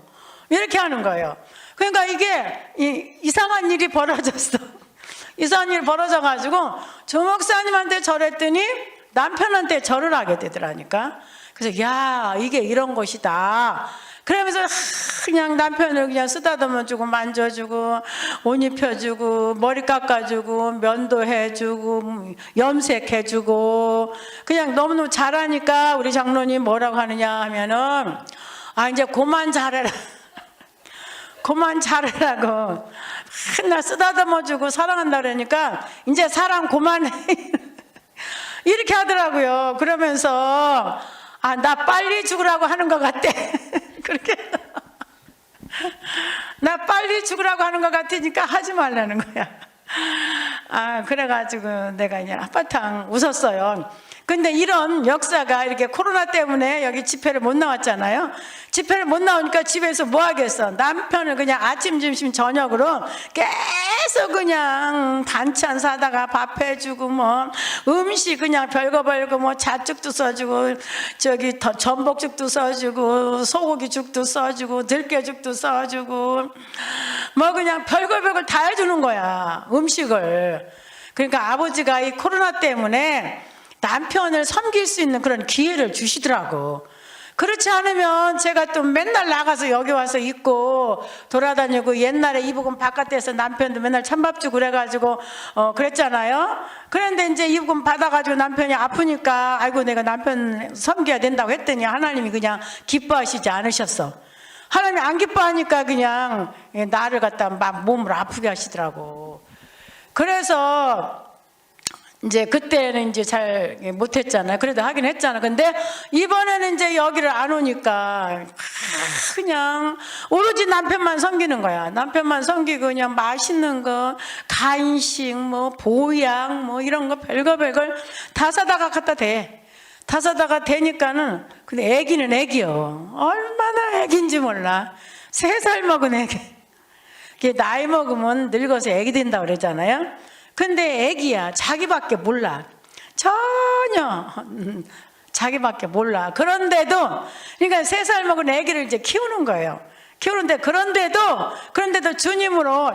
이렇게 하는 거예요. 그러니까 이게 이상한 일이 벌어졌어. 이상한 일이 벌어져가지고 조 목사님한테 절했더니 남편한테 절을 하게 되더라니까. 그래서 야, 이게 이런 것이다. 그러면서 그냥 남편을 그냥 쓰다듬어 주고 만져주고 옷 입혀주고 머리 깎아주고 면도해주고 염색해주고, 그냥 너무너무 잘하니까 우리 장로님 뭐라고 하느냐 하면은, 이제 그만 잘해라. 그만 잘해라고 맨날 쓰다듬어 주고 사랑한다 그러니까 이제 사랑 그만해 이렇게 하더라고요. 그러면서 나 빨리 죽으라고 하는 것 같대. 그렇게 나 빨리 죽으라고 하는 것 같으니까 하지 말라는 거야. 그래가지고 내가 그냥 한바탕 웃었어요. 근데 이런 역사가 이렇게 코로나 때문에 여기 집회를 못 나왔잖아요. 집회를 못 나오니까 집에서 뭐 하겠어. 남편을 그냥 아침, 점심, 저녁으로 계속 그냥 반찬 사다가 밥 해주고 음식 그냥 별거 잣죽도 써주고 전복죽도 써주고 소고기죽도 써주고 들깨죽도 써주고 그냥 별걸 다 해주는 거야, 음식을. 그러니까 아버지가 이 코로나 때문에 남편을 섬길 수 있는 그런 기회를 주시더라고. 그렇지 않으면 제가 또 맨날 나가서 여기 와서 입고 돌아다니고, 옛날에 이복음 바깥에서 남편도 맨날 찬밥 주고 그래가지고 그랬잖아요. 그런데 이제 이복음 받아가지고 남편이 아프니까 아이고 내가 남편 섬겨야 된다고 했더니 하나님이 그냥 기뻐하시지 않으셨어. 하나님이 안 기뻐하니까 그냥 나를 갖다 막 몸을 아프게 하시더라고. 그래서 이제 그때는 이제 잘 못했잖아요. 그래도 하긴 했잖아. 근데 이번에는 이제 여기를 안 오니까 그냥 오로지 남편만 섬기는 거야. 남편만 섬기고 그냥 맛있는 거, 간식, 뭐 보약, 뭐 이런 거 별걸 다 사다가 갖다 대. 다 사다가 대니까는, 근데 애기는 애기요. 얼마나 애기인지 몰라. 3살 먹은 애기. 나이 먹으면 늙어서 애기 된다고 그러잖아요. 근데 애기야. 자기밖에 몰라. 전혀 자기밖에 몰라. 그런데도, 그러니까 3살 먹은 애기를 이제 키우는 거예요. 키우는데, 그런데도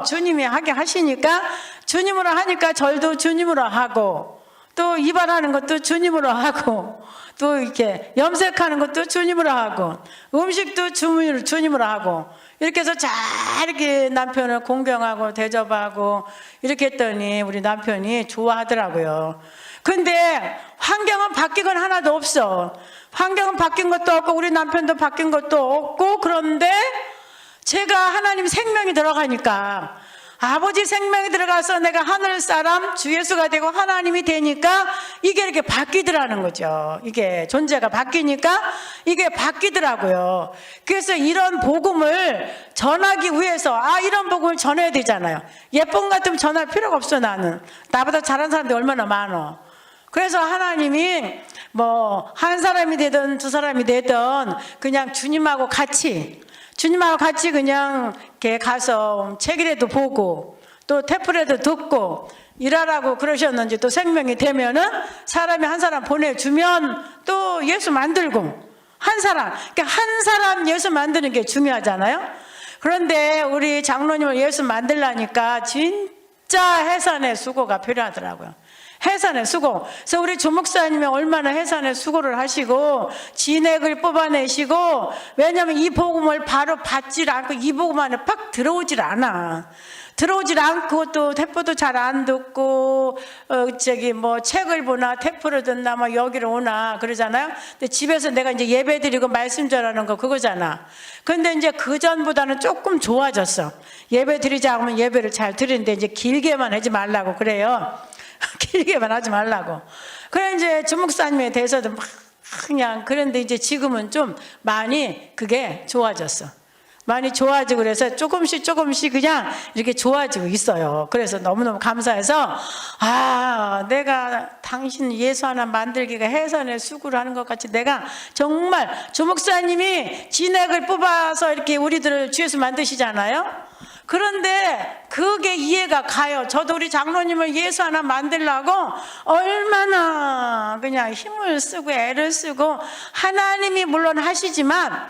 주님이 하게 하시니까, 주님으로 하니까 절도 주님으로 하고, 또 이발하는 것도 주님으로 하고, 또 이렇게 염색하는 것도 주님으로 하고, 음식도 주님으로 하고, 이렇게 해서 잘 이렇게 남편을 공경하고 대접하고 이렇게 했더니 우리 남편이 좋아하더라고요. 근데 환경은 바뀐 건 하나도 없어. 환경은 바뀐 것도 없고 우리 남편도 바뀐 것도 없고, 그런데 제가 하나님 생명이 들어가니까, 아버지 생명이 들어가서 내가 하늘 사람 주 예수가 되고 하나님이 되니까 이게 이렇게 바뀌더라는 거죠. 이게 존재가 바뀌니까 이게 바뀌더라고요. 그래서 이런 복음을 전하기 위해서, 이런 복음을 전해야 되잖아요. 예쁜 것 같으면 전할 필요가 없어. 나보다 잘하는 사람들이 얼마나 많어. 그래서 하나님이 뭐 한 사람이 되든 두 사람이 되든 그냥 주님하고 같이 그냥 이렇게 가서 책이라도 보고 또 테프라도 듣고 일하라고 그러셨는지, 또 생명이 되면은 사람이 한 사람 보내주면 또 예수 만들고, 그러니까 한 사람 예수 만드는 게 중요하잖아요. 그런데 우리 장로님을 예수 만들라니까 진짜 해산의 수고가 필요하더라고요. 해산의 수고. 그래서 우리 주목사님이 얼마나 해산의 수고를 하시고 진액을 뽑아내시고, 왜냐하면 이 복음을 바로 받질 않고 이 복음 안에 팍 들어오질 않고 또 테프도 잘 안 듣고 뭐 책을 보나 테프를 듣나 뭐 여기로 오나 그러잖아요. 근데 집에서 내가 이제 예배 드리고 말씀 전하는 거 그거잖아. 근데 이제 그 전보다는 조금 좋아졌어. 예배 드리자 하면 예배를 잘 드리는데 이제 길게만 하지 말라고 그래요. 길게만 하지 말라고. 그래 이제 주목사님에 대해서도 막 그냥, 그런데 이제 지금은 좀 많이 그게 좋아졌어. 많이 좋아지고, 그래서 조금씩 그냥 이렇게 좋아지고 있어요. 그래서 너무너무 감사해서, 내가 당신 예수 하나 만들기가 해산의 수고를 하는 것 같이, 내가 정말 주목사님이 진액을 뽑아서 이렇게 우리들을 주 예수 만드시잖아요. 그런데 그게 이해가 가요. 저도 우리 장로님을 예수 하나 만들려고 얼마나 그냥 힘을 쓰고 애를 쓰고, 하나님이 물론 하시지만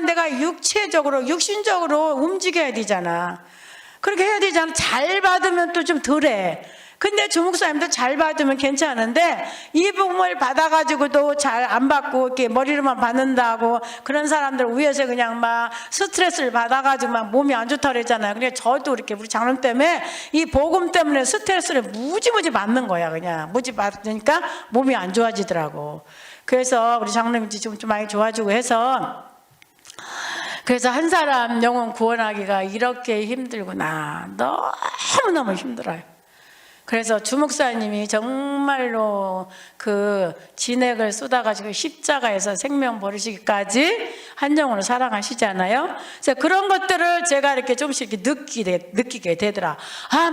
내가 육신적으로 움직여야 되잖아. 그렇게 해야 되잖아. 잘 받으면 또 좀 덜해. 근데 주목사님도 잘 받으면 괜찮은데, 이 복음을 받아가지고도 잘 안 받고 이렇게 머리로만 받는다고 그런 사람들 위해서 그냥 막 스트레스를 받아가지고 막 몸이 안 좋다 그랬잖아요. 그러니까 저도 이렇게 우리 장로님 때문에 이 복음 때문에 스트레스를 무지무지 받는 거야. 그냥 무지 받으니까 몸이 안 좋아지더라고. 그래서 우리 장로님이 좀 많이 좋아지고 해서, 그래서 한 사람 영혼 구원하기가 이렇게 힘들구나. 너무너무 힘들어요. 그래서 주목사님이 정말로 그 진액을 쏟아가지고 십자가에서 생명 버리시기까지 한 영혼을 사랑하시잖아요. 그래서 그런 것들을 제가 이렇게 조금씩 이렇게 느끼게 되더라.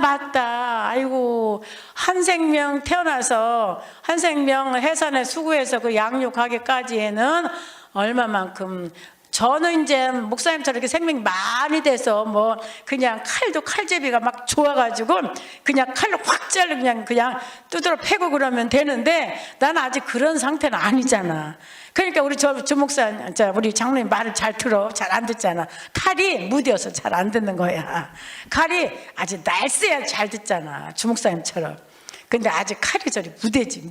맞다. 아이고, 한 생명 태어나서 한 생명 해산에 수고해서 그 양육하기까지에는 얼마만큼, 저는 이제 목사님처럼 이렇게 생명이 많이 돼서 뭐 그냥 칼제비가 막 좋아가지고 그냥 칼로 확 잘라 그냥 두드러 패고 그러면 되는데, 나는 아직 그런 상태는 아니잖아. 그러니까 우리 우리 장로님 말을 잘 들어. 잘 안 듣잖아. 칼이 무뎌서 잘 안 듣는 거야. 칼이 아주 날쌔야 잘 듣잖아. 주목사님처럼. 근데 아직 칼이 저리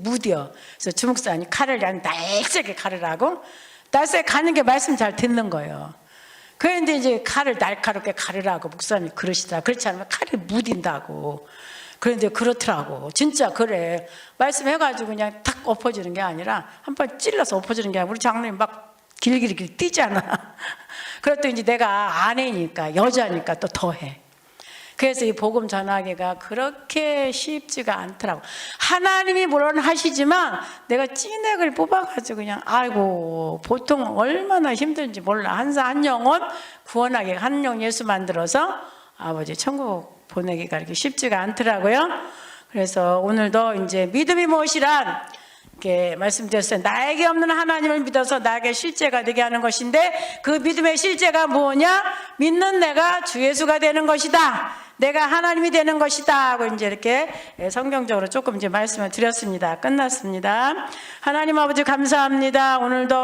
무뎌. 그래서 주목사님 칼을 그냥 날쌔게 가르라고. 날쌔게 가는 게 말씀 잘 듣는 거예요. 그런데 이제 칼을 날카롭게 가르라고 목사님이 그러시더라. 그렇지 않으면 칼이 무딘다고. 그런데 그렇더라고. 진짜 그래. 말씀해가지고 그냥 탁 엎어지는 게 아니라 한 번 찔러서 엎어지는 게 아니라 우리 장로님 막 길길이 뛰잖아. 그랬더니 이제 내가 아내니까 여자니까 또 더해. 그래서 이 복음 전하기가 그렇게 쉽지가 않더라고. 하나님이 물론 하시지만 내가 찐액을 뽑아가지고 그냥 아이고 보통 얼마나 힘든지 몰라. 한 영혼 구원하기 한 영 예수 만들어서 아버지 천국 보내기가 이렇게 쉽지가 않더라고요. 그래서 오늘도 이제 믿음이 무엇이란 이렇게 말씀드렸어요. 나에게 없는 하나님을 믿어서 나에게 실제가 되게 하는 것인데 그 믿음의 실제가 뭐냐? 믿는 내가 주 예수가 되는 것이다. 내가 하나님이 되는 것이다 하고 이제 이렇게 성경적으로 조금 이제 말씀을 드렸습니다. 끝났습니다. 하나님 아버지 감사합니다. 오늘도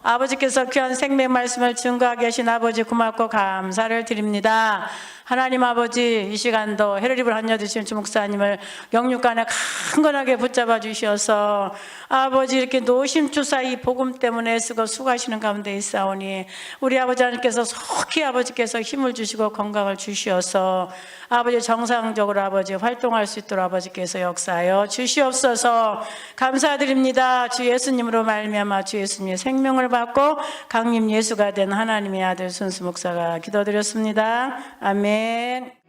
아버지께서 귀한 생명 말씀을 증거하게 하신 아버지 고맙고 감사를 드립니다. 하나님 아버지 이 시간도 헤르립을 한여 드신 주목사님을 영육간에 강건하게 붙잡아 주셔서 아버지 이렇게 노심초사히 복음 때문에 애쓰고 수고하시는 가운데 있사오니 우리 아버지 하나님께서 속히 아버지께서 힘을 주시고 건강을 주시어서 아버지 정상적으로 아버지 활동할 수 있도록 아버지께서 역사하여 주시옵소서. 감사드립니다. 주 예수님으로 말미암아 주 예수님의 생명을 받고 강림 예수가 된 하나님의 아들 순수 목사가 기도드렸습니다. 아멘.